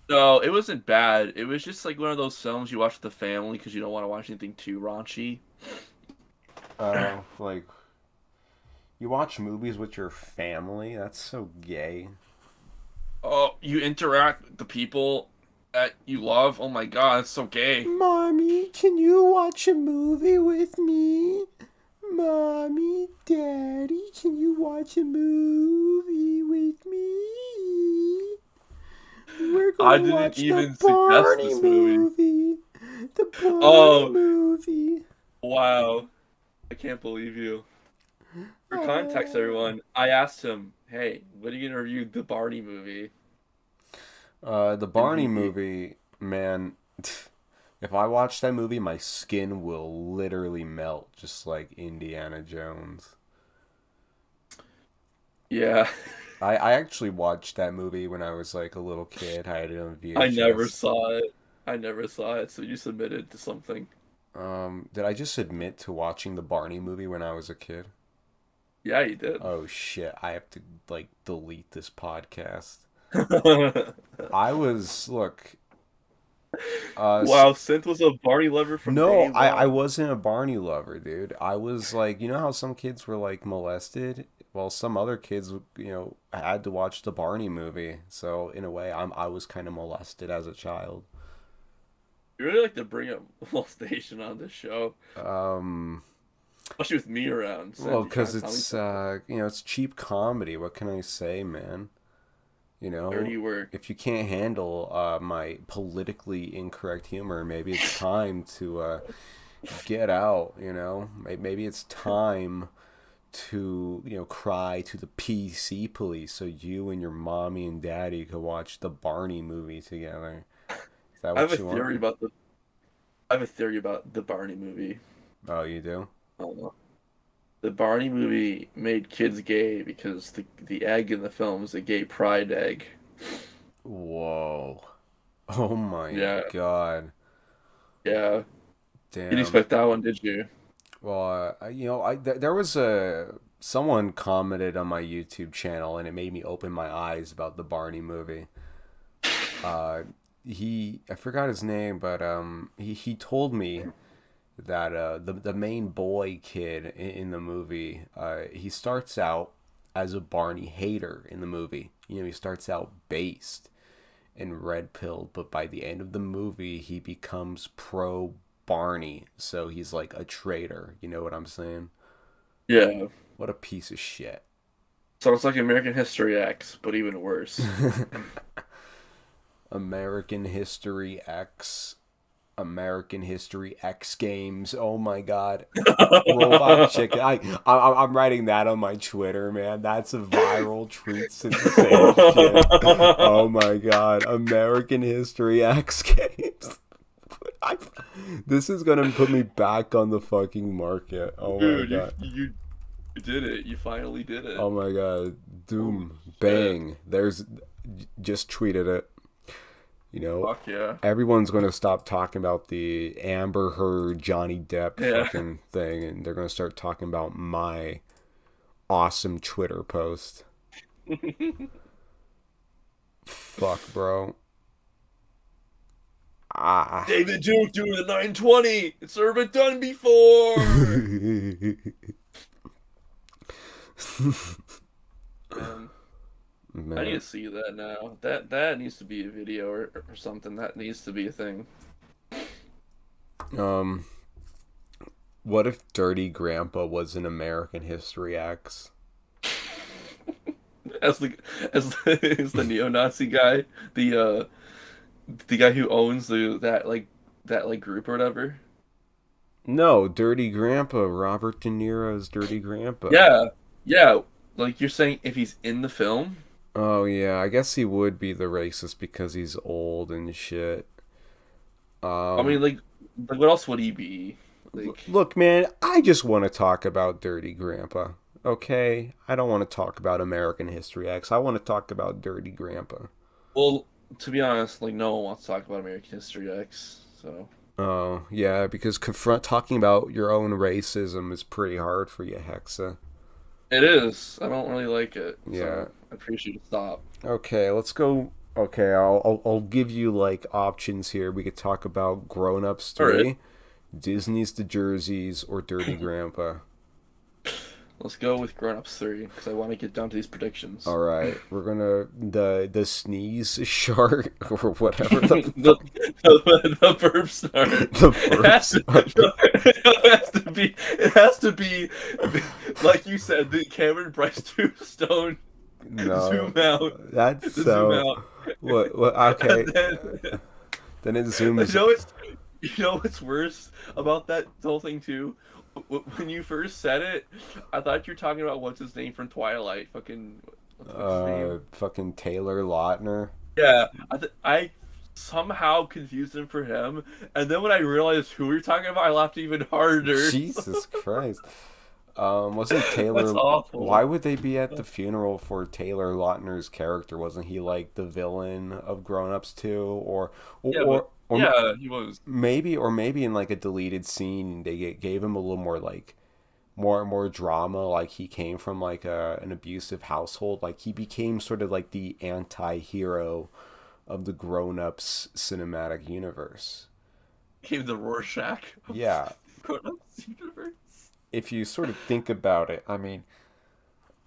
[SPEAKER 4] No, it wasn't bad. It was just like one of those films you watch with the family because you don't want to watch anything too raunchy.
[SPEAKER 3] Like, you watch movies with your family? That's so gay.
[SPEAKER 4] Oh, you interact with the people that you love? Oh my god, it's so gay.
[SPEAKER 3] Mommy, can you watch a movie with me? Mommy, Daddy, can you watch a movie with me? We're going to watch the Barney movie. The Barney movie.
[SPEAKER 4] Wow. I can't believe you. For context, everyone, I asked him, hey, when are you going to review the Barney movie?
[SPEAKER 3] The Barney movie, man, if I watch that movie, my skin will literally melt, just like Indiana Jones.
[SPEAKER 4] Yeah.
[SPEAKER 3] I actually watched that movie when I was like a little kid. I had it on VHS.
[SPEAKER 4] I never saw it, so you submitted to something.
[SPEAKER 3] Did I just admit to watching the Barney movie when I was a kid?
[SPEAKER 4] Yeah, you did.
[SPEAKER 3] Oh shit, I have to like delete this podcast. Wow,
[SPEAKER 4] Synth was a Barney lover from
[SPEAKER 3] No,
[SPEAKER 4] day one.
[SPEAKER 3] I wasn't a Barney lover, dude. I was like, you know how some kids were like molested? Well, some other kids, had to watch the Barney movie. So in a way, I was kind of molested as a child.
[SPEAKER 4] You really like to bring up molestation on this show. Especially with me around.
[SPEAKER 3] Well, because it's it's cheap comedy. What can I say, man?
[SPEAKER 4] Dirty work.
[SPEAKER 3] If you can't handle my politically incorrect humor, maybe it's time to get out. Maybe it's time to cry to the PC police so you and your mommy and daddy could watch the Barney movie together. Is that what you want?
[SPEAKER 4] I have a theory about the Barney movie.
[SPEAKER 3] Oh, you do?
[SPEAKER 4] The Barney movie made kids gay because the egg in the film is a gay pride egg.
[SPEAKER 3] Whoa. Oh my god.
[SPEAKER 4] Yeah.
[SPEAKER 3] Damn.
[SPEAKER 4] You didn't expect that one, did you?
[SPEAKER 3] Well, there was someone commented on my YouTube channel and it made me open my eyes about the Barney movie. I forgot his name, but he told me that the main boy kid in the movie, he starts out as a Barney hater in the movie. He starts out based and red-pilled, but by the end of the movie, he becomes pro Barney. So he's like a traitor. You know what I'm saying?
[SPEAKER 4] Yeah.
[SPEAKER 3] What a piece of shit.
[SPEAKER 4] So it's like American History X, but even worse.
[SPEAKER 3] American History X. American History X Games. Oh my god. Robot Chicken. I'm writing that on my Twitter, man. That's a viral tweet sensation. Oh my god. American History X Games. This is gonna put me back on the fucking market. Oh
[SPEAKER 4] Dude,
[SPEAKER 3] my god.
[SPEAKER 4] You did it. You finally did it.
[SPEAKER 3] Oh my god. Doom. Bang. Just tweeted it.
[SPEAKER 4] Fuck yeah.
[SPEAKER 3] Everyone's going to stop talking about the Amber Heard, Johnny Depp fucking thing, and they're going to start talking about my awesome Twitter post. Fuck, bro.
[SPEAKER 4] David Duke doing the 920. It's never been done before. Man, I need to see that now. That needs to be a video or something. That needs to be a thing.
[SPEAKER 3] What if Dirty Grandpa was an American History X?
[SPEAKER 4] as the neo-Nazi guy, the guy who owns that group or whatever.
[SPEAKER 3] No, Dirty Grandpa, Robert De Niro's Dirty Grandpa.
[SPEAKER 4] Yeah, yeah. Like you're saying, if he's in the film,
[SPEAKER 3] Oh yeah, I guess he would be the racist because he's old and shit.
[SPEAKER 4] I mean,
[SPEAKER 3] Um,
[SPEAKER 4] like what else would he be? Like,
[SPEAKER 3] Look, man, I just want to talk about Dirty Grandpa. Okay, I don't want to talk about American History X. I want to talk about Dirty Grandpa.
[SPEAKER 4] well, to be honest, like no one wants to talk about American History X. So
[SPEAKER 3] Oh yeah, because talking about your own racism is pretty hard for you, Hexa.
[SPEAKER 4] it is. I don't really like it.
[SPEAKER 3] Yeah.
[SPEAKER 4] So I appreciate you to stop.
[SPEAKER 3] Okay, let's go. Okay, I'll give you like options here. We could talk about Grown Ups
[SPEAKER 4] All
[SPEAKER 3] 3,
[SPEAKER 4] right,
[SPEAKER 3] Disney's The Jerseys, or Dirty Grandpa.
[SPEAKER 4] let's go with Grown Ups 3 because I want to get down to these predictions.
[SPEAKER 3] All right, we're gonna the sneeze shark or whatever
[SPEAKER 4] The burp snort.
[SPEAKER 3] the
[SPEAKER 4] It has
[SPEAKER 3] first.
[SPEAKER 4] it has to be like you said, the Cameron Bryce Tombstone
[SPEAKER 3] No,
[SPEAKER 4] zoom out.
[SPEAKER 3] that's
[SPEAKER 4] Zoom
[SPEAKER 3] so.
[SPEAKER 4] out.
[SPEAKER 3] What? Okay,
[SPEAKER 4] And then,
[SPEAKER 3] then it
[SPEAKER 4] you
[SPEAKER 3] zooms.
[SPEAKER 4] know what's what's worse about that whole thing too? When you first said it, I thought you were talking about what's his name from Twilight. Fucking what's his name?
[SPEAKER 3] Fucking Taylor Lautner.
[SPEAKER 4] Yeah, I somehow confused him for him, and then when I realized who we were talking about, I laughed even harder.
[SPEAKER 3] Jesus Christ. Wasn't Taylor?
[SPEAKER 4] That's awful.
[SPEAKER 3] Why would they be at the funeral for Taylor Lautner's character? Wasn't he like the villain of Grown Ups 2?
[SPEAKER 4] Yeah,
[SPEAKER 3] Or
[SPEAKER 4] yeah, he was.
[SPEAKER 3] maybe in like a deleted scene they gave him a little more like more drama, like he came from like an abusive household, like he became sort of like the anti-hero of the Grown Ups cinematic universe.
[SPEAKER 4] Became the Rorschach of
[SPEAKER 3] Yeah,
[SPEAKER 4] Grown-Ups universe.
[SPEAKER 3] if you sort of think about it, I mean,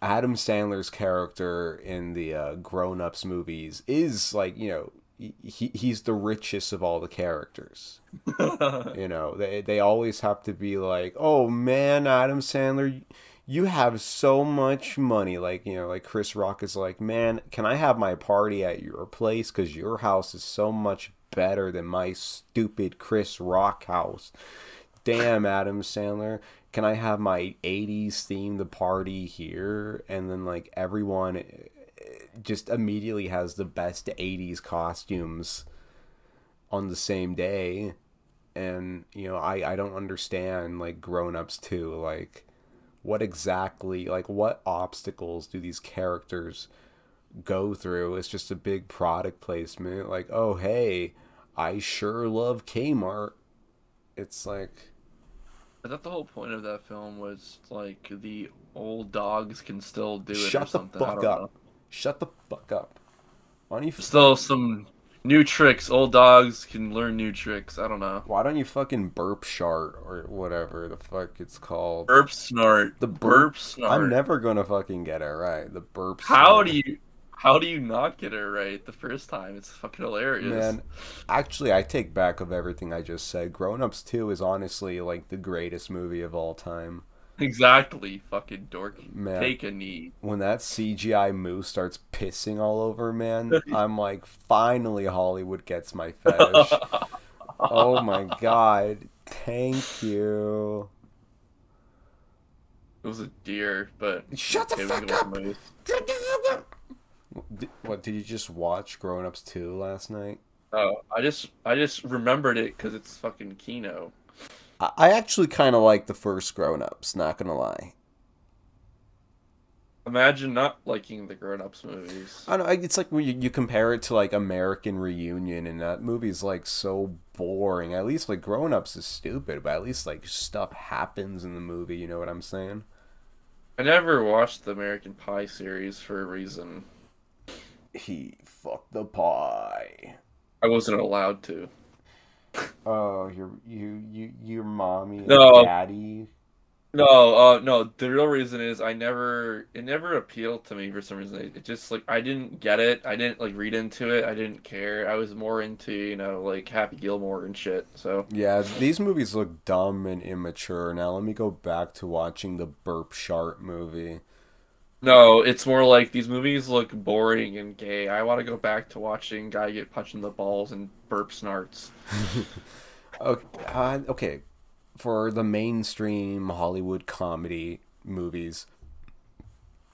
[SPEAKER 3] Adam Sandler's character in the Grown Ups movies is like, he's the richest of all the characters. They always have to be like, oh man, Adam Sandler, you have so much money. Like, like Chris Rock is like, man, can I have my party at your place? Because your house is so much better than my stupid Chris Rock house. Damn, Adam Sandler, can I have my 80s themed party here? And then like everyone just immediately has the best 80s costumes on the same day. And I don't understand like Grown Ups 2, like what exactly, like what obstacles do these characters go through? It's just a big product placement, like, oh hey, I sure love Kmart. It's like,
[SPEAKER 4] I thought the whole point of that film was like the old dogs can still do it or
[SPEAKER 3] shut the
[SPEAKER 4] something. I
[SPEAKER 3] fuck
[SPEAKER 4] don't
[SPEAKER 3] up.
[SPEAKER 4] know.
[SPEAKER 3] Shut the fuck up. Why don't you
[SPEAKER 4] Still some new tricks. Old dogs can learn new tricks. I don't know.
[SPEAKER 3] why don't you fucking burp shart or whatever the fuck it's called?
[SPEAKER 4] Burp snort.
[SPEAKER 3] The
[SPEAKER 4] Burp snort.
[SPEAKER 3] I'm never gonna fucking get it right. The burp
[SPEAKER 4] How
[SPEAKER 3] snort.
[SPEAKER 4] how do you not get it right the first time? It's fucking hilarious.
[SPEAKER 3] Man, actually, I take back of everything I just said. Grown Ups 2 is honestly like the greatest movie of all time.
[SPEAKER 4] Exactly, fucking dork.
[SPEAKER 3] Man.
[SPEAKER 4] Take a knee.
[SPEAKER 3] When that CGI moose starts pissing all over, man, I'm like, finally Hollywood gets my fetish. Oh my god. Thank you.
[SPEAKER 4] It was a deer, but
[SPEAKER 3] Shut the
[SPEAKER 4] okay, we
[SPEAKER 3] fuck
[SPEAKER 4] can go with
[SPEAKER 3] up!
[SPEAKER 4] moose.
[SPEAKER 3] Shut the fuck up! What, did you just watch Grown Ups 2 last night?
[SPEAKER 4] Oh, I just remembered it because it's fucking Kino.
[SPEAKER 3] I actually kind of like the first Grown Ups, not gonna lie.
[SPEAKER 4] Imagine not liking the Grown Ups movies.
[SPEAKER 3] I don't know, it's like when you compare it to like American Reunion, and that movie's like so boring. At least like Grown Ups is stupid, but at least like stuff happens in the movie, you know what I'm saying?
[SPEAKER 4] I never watched the American Pie series for a reason.
[SPEAKER 3] He fucked the pie.
[SPEAKER 4] I wasn't allowed to.
[SPEAKER 3] Oh, your mommy and
[SPEAKER 4] No.
[SPEAKER 3] daddy.
[SPEAKER 4] No, the real reason is it never appealed to me for some reason. It just like I didn't get it. I didn't like read into it. I didn't care. I was more into, like Happy Gilmore and shit. So
[SPEAKER 3] Yeah, these movies look dumb and immature. Now let me go back to watching the Burp Shart movie.
[SPEAKER 4] no, it's more like these movies look boring and gay. I want to go back to watching guy get punched in the balls and burp snarts.
[SPEAKER 3] Okay, okay. for the mainstream Hollywood comedy movies,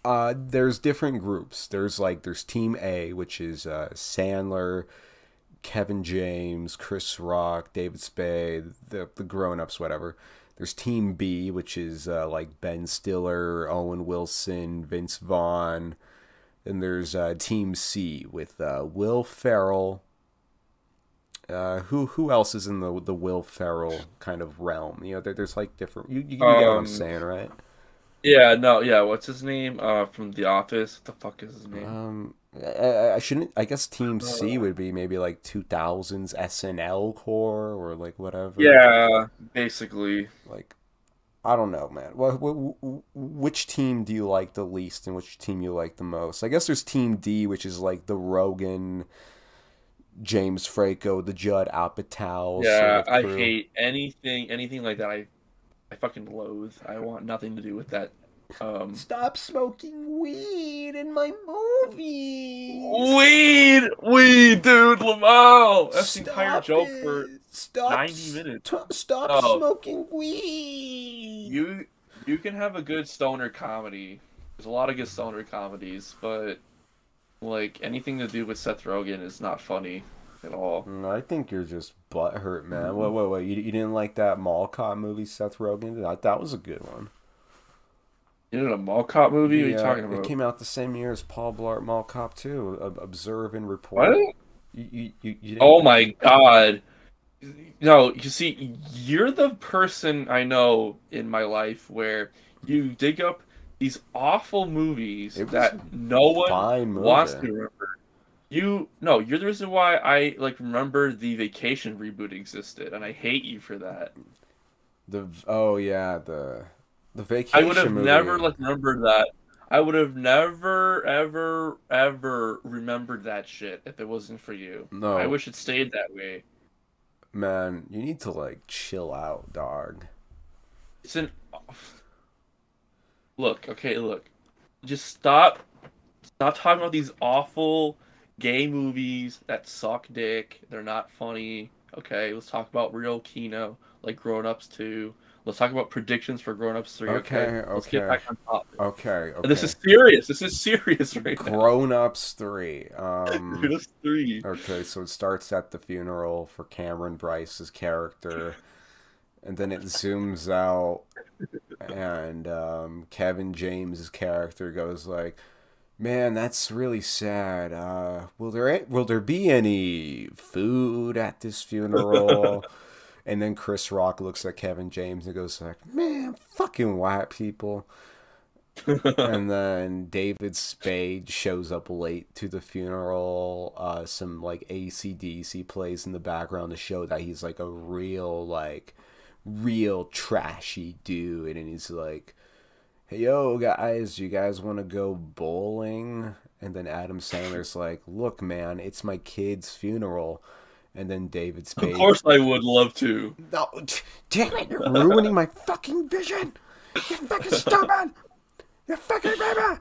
[SPEAKER 3] there's different groups. There's Team A, which is Sandler, Kevin James, Chris Rock, David Spade, the grown-ups, whatever. There's Team B, which is like Ben Stiller, Owen Wilson, Vince Vaughn. And there's Team C with Will Ferrell. Who else is in the Will Ferrell kind of realm? You know, there's like different. You get what I'm saying, right?
[SPEAKER 4] Yeah, no, yeah. What's his name? From The Office. What the fuck is his name?
[SPEAKER 3] I shouldn't. I guess Team C would be maybe like 2000s SNL core or like whatever.
[SPEAKER 4] Yeah, basically.
[SPEAKER 3] Like, I don't know, man. Which team do you like the least, and which team you like the most? I guess there's Team D, which is like the Rogan, James Franco, the Judd Apatow.
[SPEAKER 4] Yeah,
[SPEAKER 3] sort of
[SPEAKER 4] I
[SPEAKER 3] crew.
[SPEAKER 4] hate anything like that. I fucking loathe. I want nothing to do with that.
[SPEAKER 3] Stop smoking weed in my movies.
[SPEAKER 4] Weed, dude, Lamau. That's the entire joke for
[SPEAKER 3] Stop
[SPEAKER 4] 90 minutes.
[SPEAKER 3] Stop
[SPEAKER 4] No.
[SPEAKER 3] smoking weed.
[SPEAKER 4] You can have a good stoner comedy. There's a lot of good stoner comedies, but like anything to do with Seth Rogen is not funny at all.
[SPEAKER 3] I think you're just butthurt, man. Wait. You didn't like that Mall Cop movie Seth Rogen did? That was a good one.
[SPEAKER 4] You know, a Mall Cop movie? What are you
[SPEAKER 3] Yeah,
[SPEAKER 4] talking about?
[SPEAKER 3] it came out the same year as Paul Blart Mall Cop 2. Observe and Report.
[SPEAKER 4] What?
[SPEAKER 3] You didn't...
[SPEAKER 4] Oh my god. No, you see, you're the person I know in my life where you dig up these awful movies that no one wants to remember. You're the reason why I remember the Vacation reboot existed, and I hate you for that.
[SPEAKER 3] The Vacation
[SPEAKER 4] I would have
[SPEAKER 3] movie.
[SPEAKER 4] never remembered that. I would have never, ever remembered that shit if it wasn't for you.
[SPEAKER 3] No.
[SPEAKER 4] I wish it stayed that way.
[SPEAKER 3] Man, you need to chill out, dog.
[SPEAKER 4] It's look. Just stop talking about these awful gay movies that suck dick. They're not funny. Okay, let's talk about real Kino, like Grown Ups 2. Let's talk about predictions for Grown Ups 3. Okay. Let's get back on topic.
[SPEAKER 3] Okay.
[SPEAKER 4] And this is serious. This is serious right now.
[SPEAKER 3] Grown Ups 3.
[SPEAKER 4] Grown Ups 3.
[SPEAKER 3] Okay, so it starts at the funeral for Cameron Bryce's character, and then it zooms out, and Kevin James's character goes like, "Man, that's really sad. Will there be any food at this funeral?" And then Chris Rock looks at Kevin James and goes like, "Man, fucking white people." And then David Spade shows up late to the funeral. Some AC/DC plays in the background to show that he's like a real trashy dude. And he's like, "Hey, yo, guys, you guys want to go bowling?" And then Adam Sandler's like, "Look, man, it's my kid's funeral." And then David Spade...
[SPEAKER 4] Of course I would love to.
[SPEAKER 3] No, damn it, you're ruining my fucking vision. You fucking stupid. You fucking baby.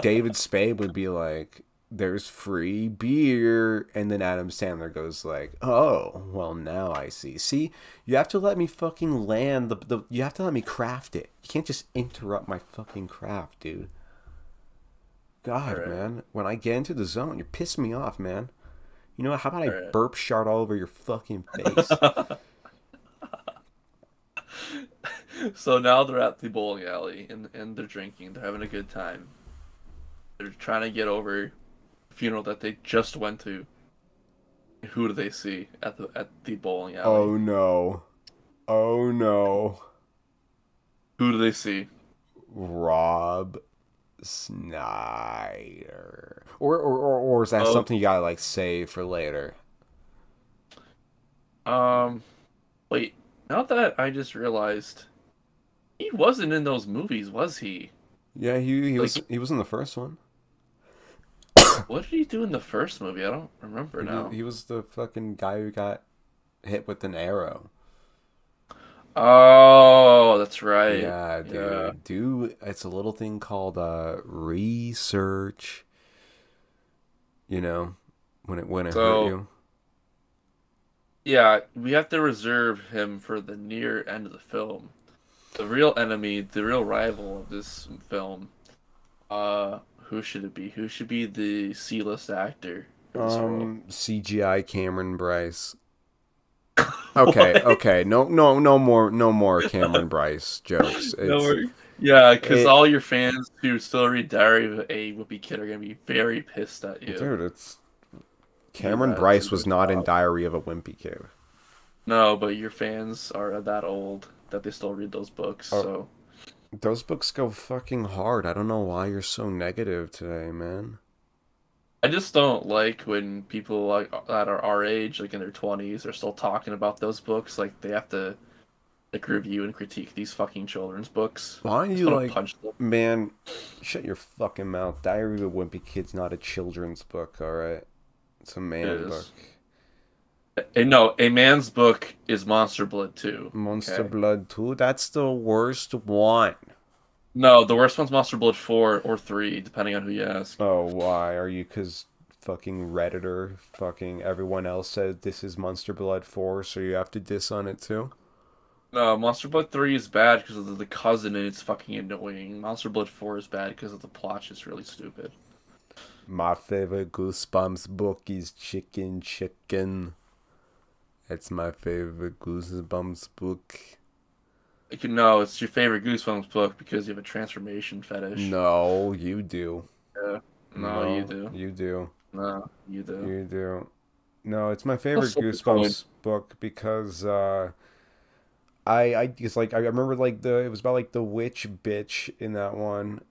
[SPEAKER 3] David Spade would be like, "There's free beer." And then Adam Sandler goes like, "Oh, well, now I see. See, you have to let me fucking land you have to let me craft it. You can't just interrupt my fucking craft, dude." God, right. Man. When I get into the zone, you're pissing me off, man. You know what? How about I burp shart all over your fucking face?
[SPEAKER 4] So now they're at the bowling alley and they're drinking. They're having a good time. They're trying to get over the funeral that they just went to. Who do they see at the bowling alley?
[SPEAKER 3] Oh no. Oh no.
[SPEAKER 4] Who do they see?
[SPEAKER 3] Rob Snyder. Or is that something you gotta save for later?
[SPEAKER 4] Wait. Now that I just realized, he wasn't in those movies, was he?
[SPEAKER 3] Yeah, he was in the first one.
[SPEAKER 4] What did he do in the first movie? I don't remember now.
[SPEAKER 3] He was the fucking guy who got hit with an arrow.
[SPEAKER 4] Oh, that's right.
[SPEAKER 3] Yeah, dude. Yeah. Dude, it's a little thing called research. You know, when it hurt you.
[SPEAKER 4] Yeah, we have to reserve him for the near end of the film. The real enemy, the real rival of this film. Who should it be? Who should be the C-list actor for this role?
[SPEAKER 3] CGI Cameron Bryce. Okay. No more Cameron Bryce jokes.
[SPEAKER 4] Yeah, because all your fans who still read Diary of a Wimpy Kid are gonna be very pissed at you.
[SPEAKER 3] Dude, it's Cameron Bryce was not in Diary of a Wimpy Kid.
[SPEAKER 4] No, but your fans are that old that they still read those books. So
[SPEAKER 3] those books go fucking hard. I don't know why you're so negative today, man.
[SPEAKER 4] I just don't like when people like that are our age, like in their 20s, are still talking about those books. Like they have to like review and critique these fucking children's books.
[SPEAKER 3] Why are you like, man? Shut your fucking mouth. Diary of a Wimpy Kid's not a children's book, all right? It's a man book.
[SPEAKER 4] No, a man's book is Monster Blood 2.
[SPEAKER 3] Monster Blood 2? That's the worst one.
[SPEAKER 4] No, the worst one's Monster Blood 4 or 3, depending on who you ask.
[SPEAKER 3] Oh, why? Are you because fucking Redditor, fucking everyone else said this is Monster Blood 4, so you have to diss on it too?
[SPEAKER 4] No, Monster Blood 3 is bad because of the cousin and it's fucking annoying. Monster Blood 4 is bad because of the plot just really stupid.
[SPEAKER 3] My favorite Goosebumps book is Chicken. It's my favorite Goosebumps book.
[SPEAKER 4] No, it's your favorite Goosebumps book because you have a transformation fetish.
[SPEAKER 3] No, you do.
[SPEAKER 4] Yeah. No, you do.
[SPEAKER 3] You do.
[SPEAKER 4] No, you do.
[SPEAKER 3] You do. No, it's my favorite Goosebumps book because I remember like it was about like the witch bitch in that one.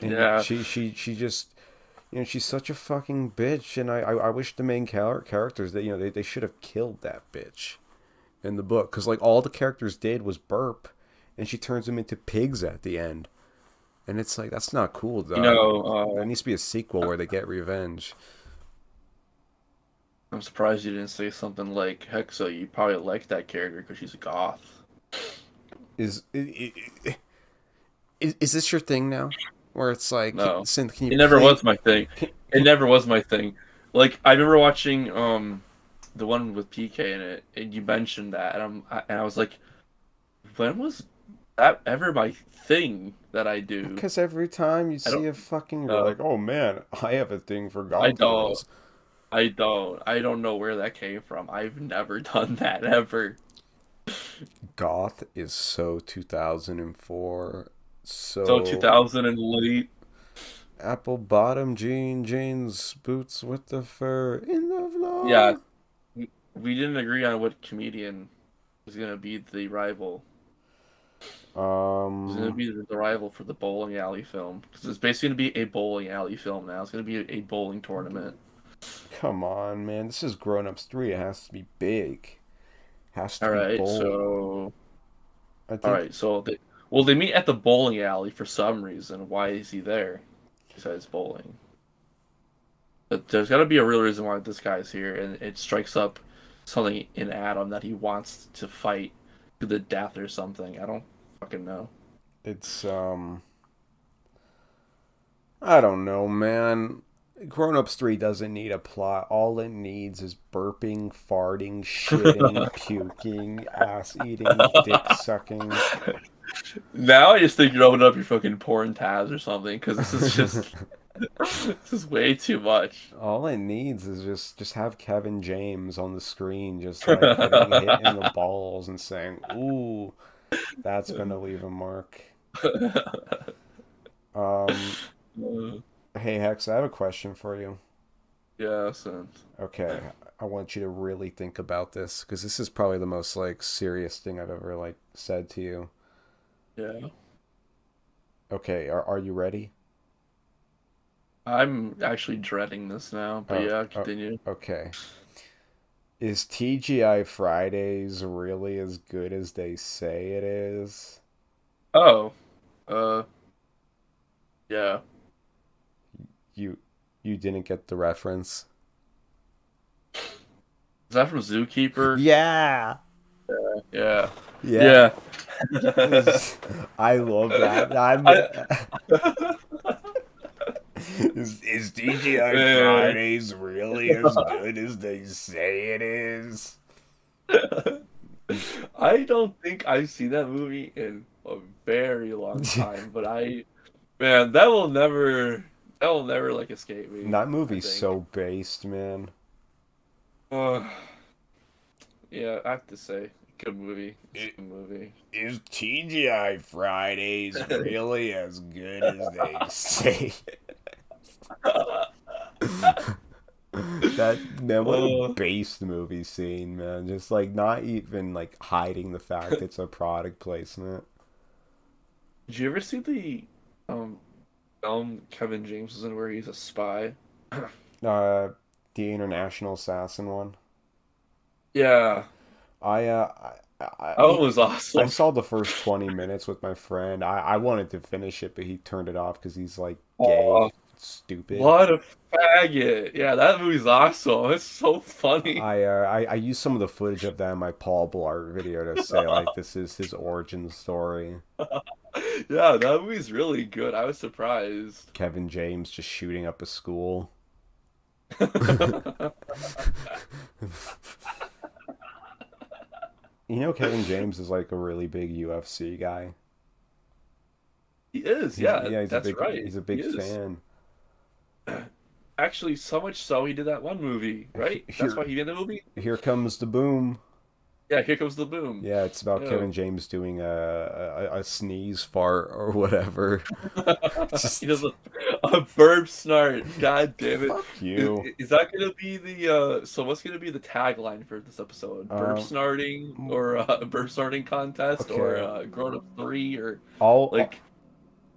[SPEAKER 4] Yeah.
[SPEAKER 3] She just, you know, she's such a fucking bitch, and I wish the main characters that, you know, they should have killed that bitch in the book, because like all the characters did was burp, and she turns them into pigs at the end, and it's like, that's not cool, though. You know, there needs to be a sequel where they get revenge.
[SPEAKER 4] I'm surprised you didn't say something like Hexa. You probably like that character because she's a goth.
[SPEAKER 3] Is this your thing now? Where it's like,
[SPEAKER 4] no,
[SPEAKER 3] Synth, can you
[SPEAKER 4] it never was my thing. It never was my thing. Like, I remember watching the one with PK in it, and you mentioned that, and I was like, when was that ever my thing that I do?
[SPEAKER 3] Because every time you see a fucking, you're like, oh man, I have a thing for goth girls.
[SPEAKER 4] I don't know where that came from. I've never done that ever.
[SPEAKER 3] Goth is so 2004.
[SPEAKER 4] So 2000 and late.
[SPEAKER 3] Apple bottom jeans, boots with the fur in the vlog.
[SPEAKER 4] Yeah, we didn't agree on what comedian was gonna be the rival. It was gonna be the rival for the bowling alley film, because it's basically gonna be a bowling alley film now. It's gonna be a bowling tournament.
[SPEAKER 3] Come on, man! This is Grown Ups 3. It has to be big. Has to be bold.
[SPEAKER 4] So they meet at the bowling alley for some reason. Why is he there besides bowling? But there's got to be a real reason why this guy's here, and it strikes up something in Adam that he wants to fight to the death or something. I don't fucking know.
[SPEAKER 3] It's I don't know, man. Grown Ups 3 doesn't need a plot. All it needs is burping, farting, shitting, puking, ass eating, dick sucking.
[SPEAKER 4] Now I just think you're opening up your fucking porn tabs or something, because this is just this is way too much.
[SPEAKER 3] All it needs is just have Kevin James on the screen, just like getting hit in the balls and saying, "Ooh, that's gonna leave a mark." Hey Hex, I have a question for you.
[SPEAKER 4] Yeah, son.
[SPEAKER 3] Okay, I want you to really think about this, because this is probably the most like serious thing I've ever like said to you.
[SPEAKER 4] Yeah.
[SPEAKER 3] Okay, are you ready?
[SPEAKER 4] I'm actually dreading this now, but yeah, continue.
[SPEAKER 3] Okay. Is TGI Fridays really as good as they say it is?
[SPEAKER 4] Oh. Yeah.
[SPEAKER 3] You didn't get the reference?
[SPEAKER 4] Is that from Zookeeper?
[SPEAKER 3] Yeah.
[SPEAKER 4] Yeah.
[SPEAKER 3] I love that. Is TGI Fridays really as good as they say it is?
[SPEAKER 4] I don't think I've seen that movie in a very long time, but man, that will never like escape me.
[SPEAKER 3] That
[SPEAKER 4] I
[SPEAKER 3] movie's
[SPEAKER 4] think.
[SPEAKER 3] so based, man.
[SPEAKER 4] Uh, yeah, I have to say, good movie. It's a good movie.
[SPEAKER 3] Is TGI Fridays really as good as they say? That man, what a
[SPEAKER 4] Uh,
[SPEAKER 3] based movie scene, man. Just like not even like hiding the fact it's a product placement.
[SPEAKER 4] did you ever see the um film Kevin James was in where he's a spy?
[SPEAKER 3] Uh, the International Assassin one.
[SPEAKER 4] Yeah,
[SPEAKER 3] I
[SPEAKER 4] that one was
[SPEAKER 3] I
[SPEAKER 4] awesome.
[SPEAKER 3] saw the first 20 minutes with my friend. I wanted to finish it, but he turned it off because he's like gay,
[SPEAKER 4] Oh,
[SPEAKER 3] stupid.
[SPEAKER 4] what a faggot! Yeah, that movie's awesome. It's so funny.
[SPEAKER 3] I used some of the footage of that in my Paul Blart video to say like this is his origin story.
[SPEAKER 4] Yeah, that movie's really good. I was surprised.
[SPEAKER 3] Kevin James just shooting up a school. You know, Kevin James is like a really big UFC guy.
[SPEAKER 4] He is, yeah, that's right.
[SPEAKER 3] He's a
[SPEAKER 4] He
[SPEAKER 3] big
[SPEAKER 4] is.
[SPEAKER 3] fan.
[SPEAKER 4] Actually, so much so he did that one movie, right? That's
[SPEAKER 3] Here
[SPEAKER 4] why he did the movie?
[SPEAKER 3] here comes the boom.
[SPEAKER 4] Yeah, Here Comes the Boom.
[SPEAKER 3] Yeah, it's about
[SPEAKER 4] Yeah.
[SPEAKER 3] Kevin James doing a sneeze fart or whatever.
[SPEAKER 4] He
[SPEAKER 3] Just
[SPEAKER 4] does a burp snort. God damn it.
[SPEAKER 3] fuck you.
[SPEAKER 4] Is that gonna be so what's gonna be the tagline for this episode? Burp
[SPEAKER 3] Um,
[SPEAKER 4] snorting or a burp snorting contest or
[SPEAKER 3] okay.
[SPEAKER 4] grown up 3 or
[SPEAKER 3] I'll,
[SPEAKER 4] like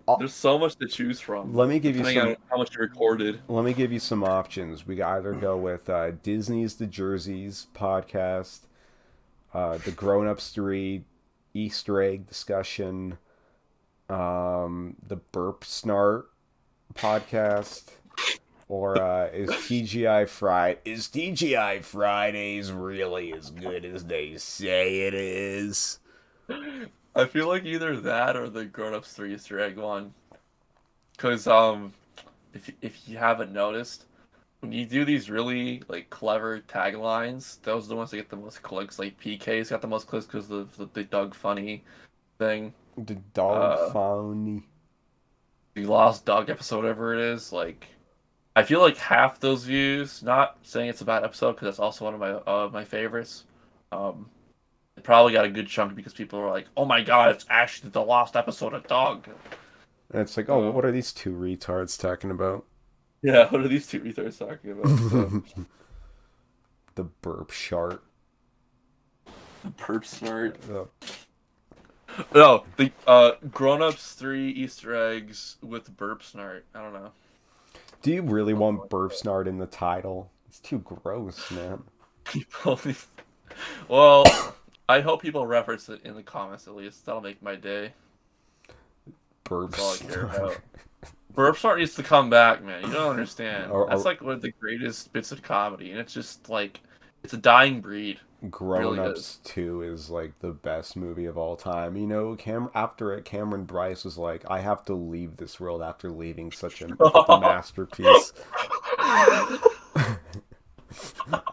[SPEAKER 3] I'll
[SPEAKER 4] there's so much to choose from
[SPEAKER 3] let me give you
[SPEAKER 4] depending
[SPEAKER 3] some
[SPEAKER 4] on how much you recorded.
[SPEAKER 3] let me give you some options. We could either go with Disney's The Jerseys podcast, the Grown Ups 3 Easter egg discussion, the Burp Snart podcast, or is TGI Fridays really as good as they say it is?
[SPEAKER 4] I feel like either that or the Grown Ups 3 Easter egg one. Because if you haven't noticed, when you do these really like clever taglines, those are the ones that get the most clicks. Like PK's got the most clicks because of the Doug Funny thing.
[SPEAKER 3] The dog
[SPEAKER 4] Uh,
[SPEAKER 3] funny.
[SPEAKER 4] the Lost Dog episode, whatever it is. Like, I feel like half those views. Not saying it's a bad episode because that's also one of my favorites. Um, it probably got a good chunk because people were like, "Oh my god, it's actually the lost episode of Dog."
[SPEAKER 3] And it's like, oh,
[SPEAKER 4] Uh,
[SPEAKER 3] what are these two retards talking about?
[SPEAKER 4] yeah, what are these two retards talking about? So,
[SPEAKER 3] The burp shart.
[SPEAKER 4] the perp snort.
[SPEAKER 3] The
[SPEAKER 4] No, the Grown Ups 3 Easter eggs with burp snort. I don't know.
[SPEAKER 3] Do you really want burp snart in the title? It's too gross, man.
[SPEAKER 4] People, well, I hope people reference it in the comments at least. That'll make my day.
[SPEAKER 3] Burp
[SPEAKER 4] That's all I care
[SPEAKER 3] snart.
[SPEAKER 4] about. Burp snort needs to come back, man. You don't understand.
[SPEAKER 3] Or-
[SPEAKER 4] That's like one of the greatest bits of comedy, and it's just like it's a dying breed.
[SPEAKER 3] Grown
[SPEAKER 4] Really
[SPEAKER 3] Ups 2 is like the best movie of all time. You know, after it, Cameron Bryce was like, I have to leave this world after leaving such a masterpiece.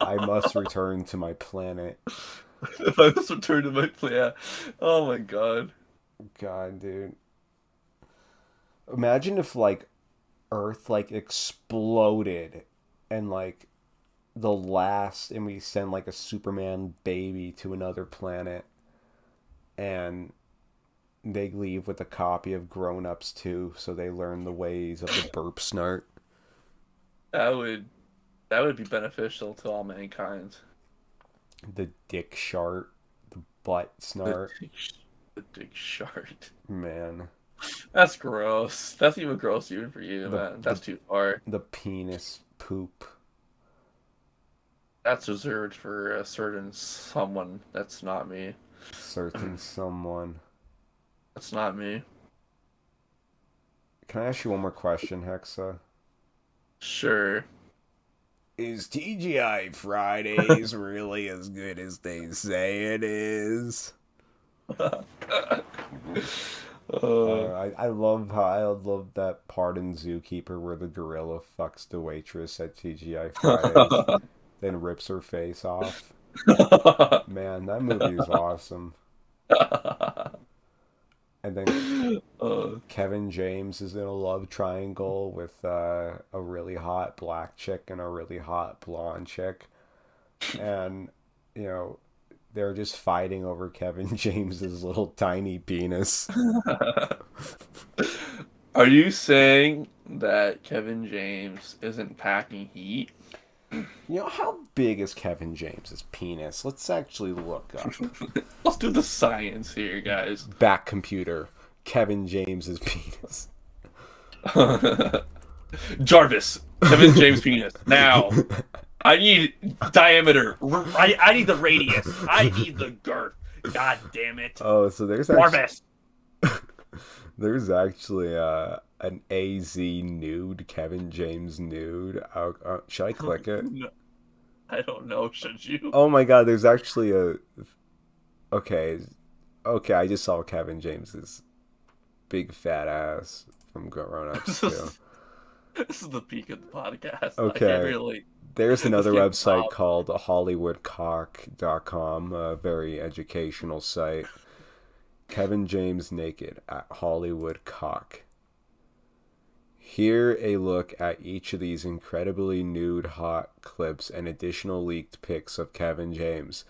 [SPEAKER 3] I must return to my planet.
[SPEAKER 4] If I just return to my plan, oh my god.
[SPEAKER 3] God, dude. Imagine if like Earth like exploded and like and we send like a Superman baby to another planet and they leave with a copy of Grown Ups 2 so they learn the ways of the burp snart.
[SPEAKER 4] That would be beneficial to all mankind.
[SPEAKER 3] The dick shart, the butt snart.
[SPEAKER 4] The dick shart.
[SPEAKER 3] Man.
[SPEAKER 4] That's gross. That's even gross even for you, man. That's too far.
[SPEAKER 3] The penis poop.
[SPEAKER 4] That's reserved for a certain someone. That's not me.
[SPEAKER 3] Certain someone.
[SPEAKER 4] That's not me.
[SPEAKER 3] Can I ask you one more question, Hexa?
[SPEAKER 4] Sure.
[SPEAKER 3] Is TGI Fridays really as good as they say it is? I love that part in Zookeeper where the gorilla fucks the waitress at TGI Fridays, then rips her face off. Man, that movie is awesome. And then Kevin James is in a love triangle with a really hot black chick and a really hot blonde chick. And, you know, they're just fighting over Kevin James's little tiny penis.
[SPEAKER 4] Are you saying that Kevin James isn't packing heat?
[SPEAKER 3] You know, how big is Kevin James's penis? Let's actually look up.
[SPEAKER 4] Let's do the science here, guys.
[SPEAKER 3] Back computer. Kevin James's penis.
[SPEAKER 4] Jarvis, Kevin James penis. Now, I need diameter. I need the radius. I need the girth. God damn it.
[SPEAKER 3] Oh, so there's
[SPEAKER 4] Jarvis.
[SPEAKER 3] There's actually an AZ nude, Kevin James nude. Should I click it?
[SPEAKER 4] No, I don't know. Should you?
[SPEAKER 3] Oh my god, there's actually a... Okay, I just saw Kevin James's big fat ass from Grown Ups too.
[SPEAKER 4] This is the peak of the podcast.
[SPEAKER 3] Okay. There's another website called HollywoodCock.com, a very educational site. Kevin James naked at Hollywood Cock. Here a look at each of these incredibly nude hot clips and additional leaked pics of Kevin James.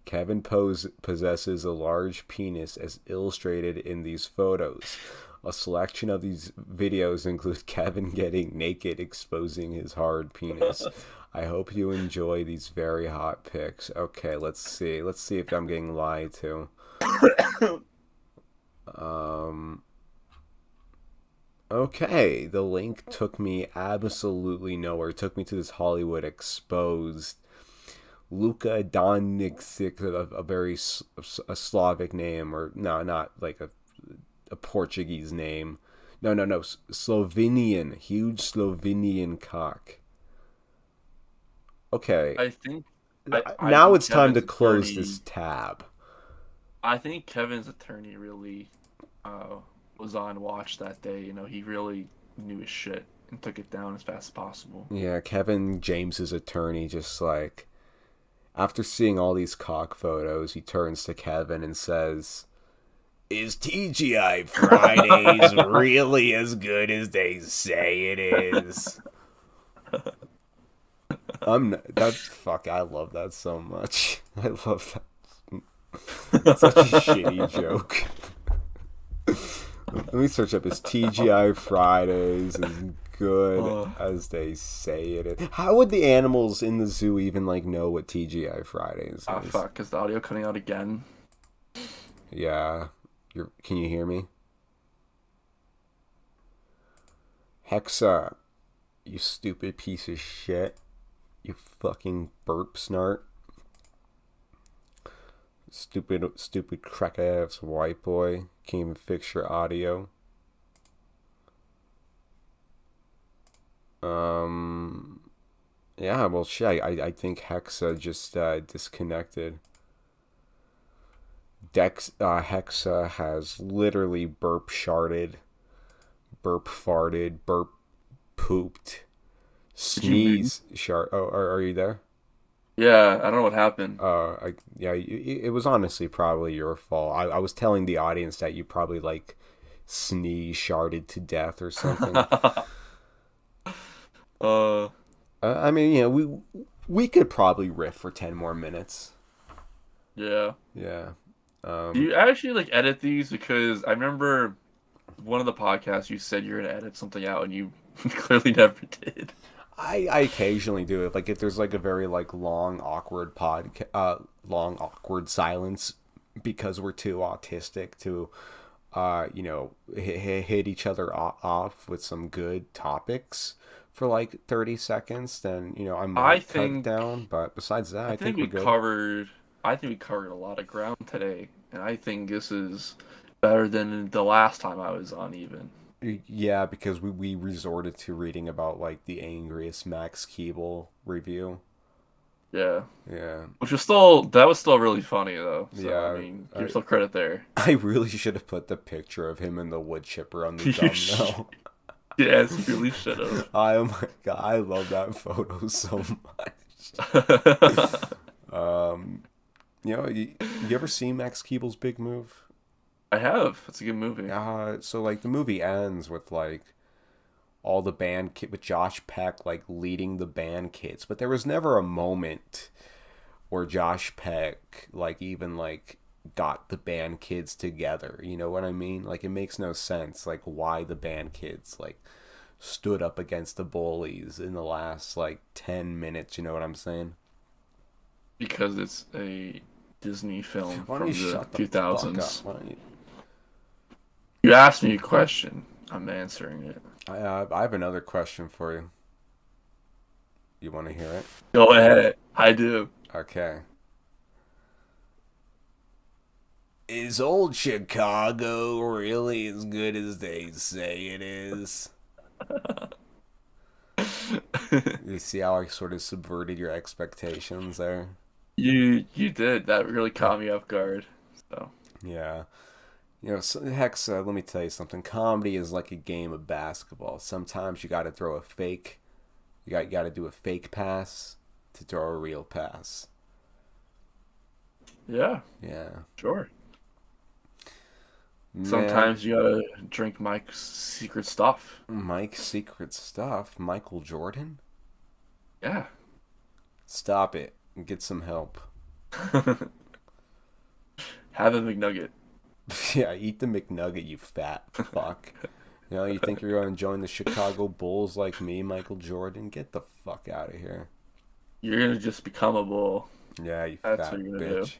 [SPEAKER 3] Kevin possesses a large penis as illustrated in these photos. A selection of these videos include Kevin getting naked, exposing his hard penis. I hope you enjoy these very hot pics. Okay, let's see. Let's see if I'm getting lied to. Okay, the link took me absolutely nowhere. It took me to this Hollywood Exposed. Luka Doncic, a very a Slavic name, or no, not like a Portuguese name. No, Slovenian, huge Slovenian cock. Okay.
[SPEAKER 4] I think
[SPEAKER 3] now it's time to close this tab.
[SPEAKER 4] I think Kevin's attorney really was on watch that day. You know, he really knew his shit and took it down as fast as possible.
[SPEAKER 3] Yeah, Kevin James's attorney just like, after seeing all these cock photos, he turns to Kevin and says, "Is TGI Fridays really as good as they say it is?" I love that so much. I love that. Such a shitty joke. Let me search up, "Is TGI Fridays as good as they say it is?" How would the animals in the zoo even like know what TGI Fridays is?
[SPEAKER 4] Ah, fuck, is the audio cutting out again?
[SPEAKER 3] Yeah. Can you hear me? HEXA, you stupid piece of shit. You fucking burp snort. Stupid crack ass white boy. Can't even fix your audio. Yeah, well shit, I think HEXA just disconnected. HEXA has literally burp sharted, burp farted, burp pooped, sneeze shart. Oh, are you there?
[SPEAKER 4] Yeah, I don't know what happened.
[SPEAKER 3] It was honestly probably your fault. I was telling the audience that you probably like sneeze sharted to death or something. I mean, you know, we could probably riff for 10 more minutes.
[SPEAKER 4] Yeah.
[SPEAKER 3] Yeah.
[SPEAKER 4] Do you actually like edit these? Because I remember one of the podcasts you said you're gonna edit something out, and you clearly never did.
[SPEAKER 3] I occasionally do it. Like if there's like a very like long awkward silence because we're too autistic to, you know, hit each other off with some good topics for like 30 seconds. Then you know I might cut it down. But besides that, I think we're good.
[SPEAKER 4] I think we covered a lot of ground today, and I think this is better than the last time I was on even.
[SPEAKER 3] Yeah, because we resorted to reading about like the angriest Max Keeble review.
[SPEAKER 4] Yeah.
[SPEAKER 3] Yeah.
[SPEAKER 4] Which was still really funny though. So,
[SPEAKER 3] yeah.
[SPEAKER 4] I mean, give yourself credit there.
[SPEAKER 3] I really should have put the picture of him and the wood chipper on the thumbnail.
[SPEAKER 4] Yes, you really should have.
[SPEAKER 3] Oh my god, I love that photo so much. You ever seen Max Keeble's Big Move?
[SPEAKER 4] I have. It's a good movie.
[SPEAKER 3] So like the movie ends with like all the band with Josh Peck like leading the band kids, but there was never a moment where Josh Peck like even like got the band kids together. You know what I mean? Like it makes no sense like why the band kids like stood up against the bullies in the last like 10 minutes. You know what I'm saying?
[SPEAKER 4] Because it's a Disney film
[SPEAKER 3] Why
[SPEAKER 4] from
[SPEAKER 3] don't you
[SPEAKER 4] the
[SPEAKER 3] shut the
[SPEAKER 4] 2000s.
[SPEAKER 3] fuck up? Why don't you...
[SPEAKER 4] You asked me a question. I'm answering it.
[SPEAKER 3] I have another question for you. You want to hear it?
[SPEAKER 4] Go ahead. I do.
[SPEAKER 3] Okay. Is old Chicago really as good as they say it is? You see how I sort of subverted your expectations there?
[SPEAKER 4] You did. That really caught me off guard. So
[SPEAKER 3] Yeah. HEXA, let me tell you something. Comedy is like a game of basketball. Sometimes you got to throw a fake. You got to do a fake pass to throw a real pass.
[SPEAKER 4] yeah,
[SPEAKER 3] Yeah.
[SPEAKER 4] sure.
[SPEAKER 3] Man,
[SPEAKER 4] Sometimes you gotta drink Mike's secret stuff.
[SPEAKER 3] Mike's secret stuff. Michael Jordan?
[SPEAKER 4] Yeah.
[SPEAKER 3] Stop it and get some help.
[SPEAKER 4] Have a McNugget.
[SPEAKER 3] Yeah, eat the McNugget, you fat fuck. You think you're going to join the Chicago Bulls like me, Michael Jordan? Get the fuck out of here.
[SPEAKER 4] You're gonna just become a bull.
[SPEAKER 3] Yeah, you
[SPEAKER 4] That's
[SPEAKER 3] fat
[SPEAKER 4] what you're gonna
[SPEAKER 3] bitch.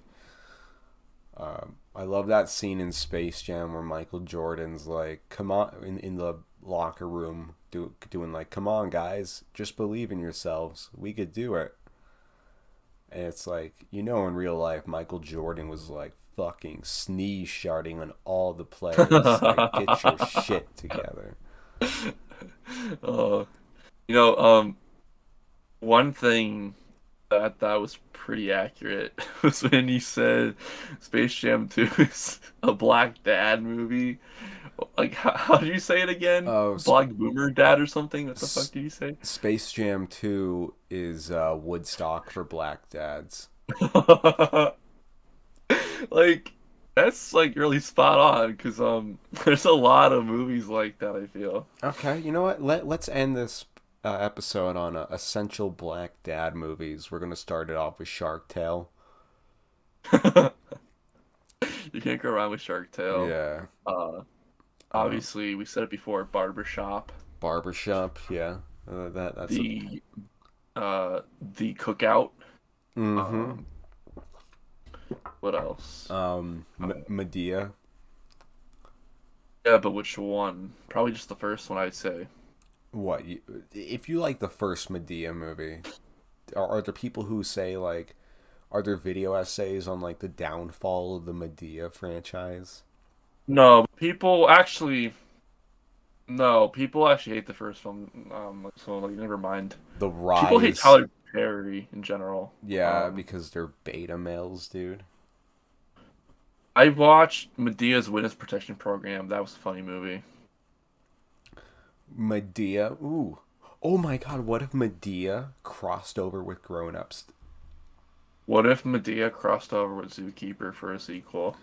[SPEAKER 3] I love that scene in Space Jam where Michael Jordan's like, come on, in the locker room, doing like, come on, guys, just believe in yourselves. We could do it. And it's like, in real life, Michael Jordan was like fucking sneeze sharding on all the players. Like, get your shit together.
[SPEAKER 4] One thing that I thought was pretty accurate was when you said Space Jam 2 is a black dad movie. Like, how did you say it again?
[SPEAKER 3] Oh,
[SPEAKER 4] Black boomer dad or something? What the fuck did you say?
[SPEAKER 3] Space Jam 2 is Woodstock for black dads.
[SPEAKER 4] Like, that's like really spot on because there's a lot of movies like that, I feel.
[SPEAKER 3] Okay, you know what? Let's end this episode on essential black dad movies. We're gonna start it off with Shark Tale.
[SPEAKER 4] You can't go wrong with Shark Tale.
[SPEAKER 3] Yeah.
[SPEAKER 4] Obviously, we said it before. Barbershop.
[SPEAKER 3] Yeah. That's
[SPEAKER 4] the Cookout.
[SPEAKER 3] Mm-hmm.
[SPEAKER 4] What else?
[SPEAKER 3] Medea.
[SPEAKER 4] Yeah, but which one? Probably just the first one, I'd say.
[SPEAKER 3] What? If you like the first Medea movie, are there people who say like, are there video essays on like the downfall of the Medea franchise?
[SPEAKER 4] No, people actually hate the first one. So like, never mind.
[SPEAKER 3] The rise.
[SPEAKER 4] People hate Tyler Perry in general.
[SPEAKER 3] Yeah, because they're beta males, dude.
[SPEAKER 4] I watched Medea's Witness Protection Program. That was a funny movie.
[SPEAKER 3] Medea. Ooh. Oh my god, what if Medea crossed over with Grown Ups?
[SPEAKER 4] What if Medea crossed over with Zookeeper for a sequel?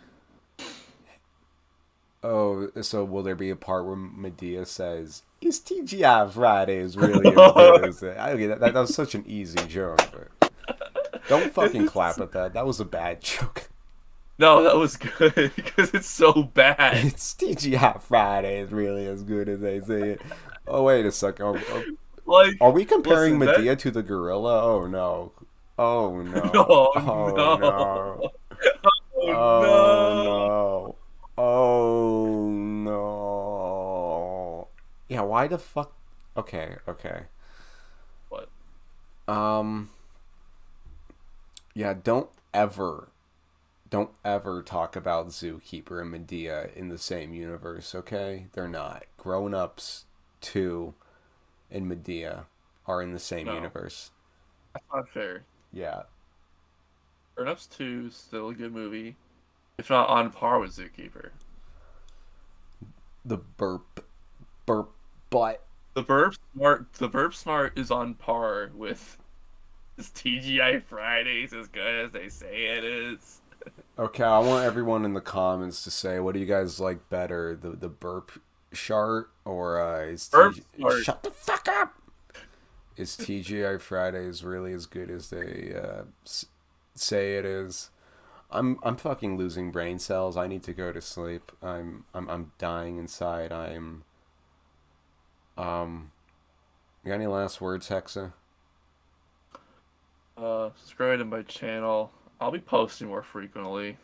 [SPEAKER 3] Oh, so will there be a part where Medea says, "Is TGI Fridays really as good as it?" Okay, that was such an easy joke, but don't fucking clap at that. That was a bad joke.
[SPEAKER 4] No, that was good because it's so bad.
[SPEAKER 3] It's TGI Fridays really as good as they say it. Oh, wait a second. Are we comparing Medea to the gorilla? Oh no. Oh no.
[SPEAKER 4] No,
[SPEAKER 3] oh
[SPEAKER 4] no.
[SPEAKER 3] no.
[SPEAKER 4] Oh,
[SPEAKER 3] no. Oh no. Yeah, why the fuck? Okay.
[SPEAKER 4] What?
[SPEAKER 3] Yeah, don't ever talk about Zookeeper and Medea in the same universe, okay? They're not. Grown Ups 2 and Medea are in the same universe.
[SPEAKER 4] That's not fair.
[SPEAKER 3] Yeah.
[SPEAKER 4] Grown Ups 2 is still a good movie, if not on par with Zookeeper.
[SPEAKER 3] The burp, but
[SPEAKER 4] The Burp Smart is on par with Is TGI Fridays as good as they say it is?
[SPEAKER 3] Okay, I want everyone in the comments to say, what do you guys like better, the burp chart or
[SPEAKER 4] Burp chart.
[SPEAKER 3] Shut the fuck up. Is TGI Fridays really as good as they say it is? I'm fucking losing brain cells. I need to go to sleep. I'm dying inside. You got any last words, Hexa?
[SPEAKER 4] Subscribe to my channel. I'll be posting more frequently.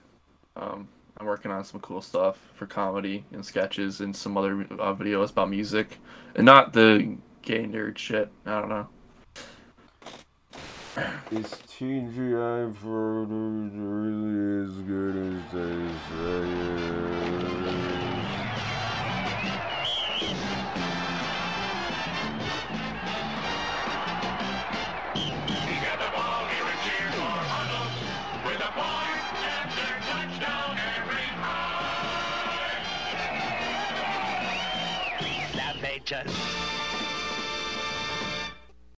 [SPEAKER 4] I'm working on some cool stuff for comedy and sketches and some other videos about music, and not the gay nerd shit. I don't know.
[SPEAKER 3] Is TGI Fridays really as good as they say it is?
[SPEAKER 1] He got the ball, here and cheer for Arnold. With a point after touchdown every time.
[SPEAKER 2] Savages.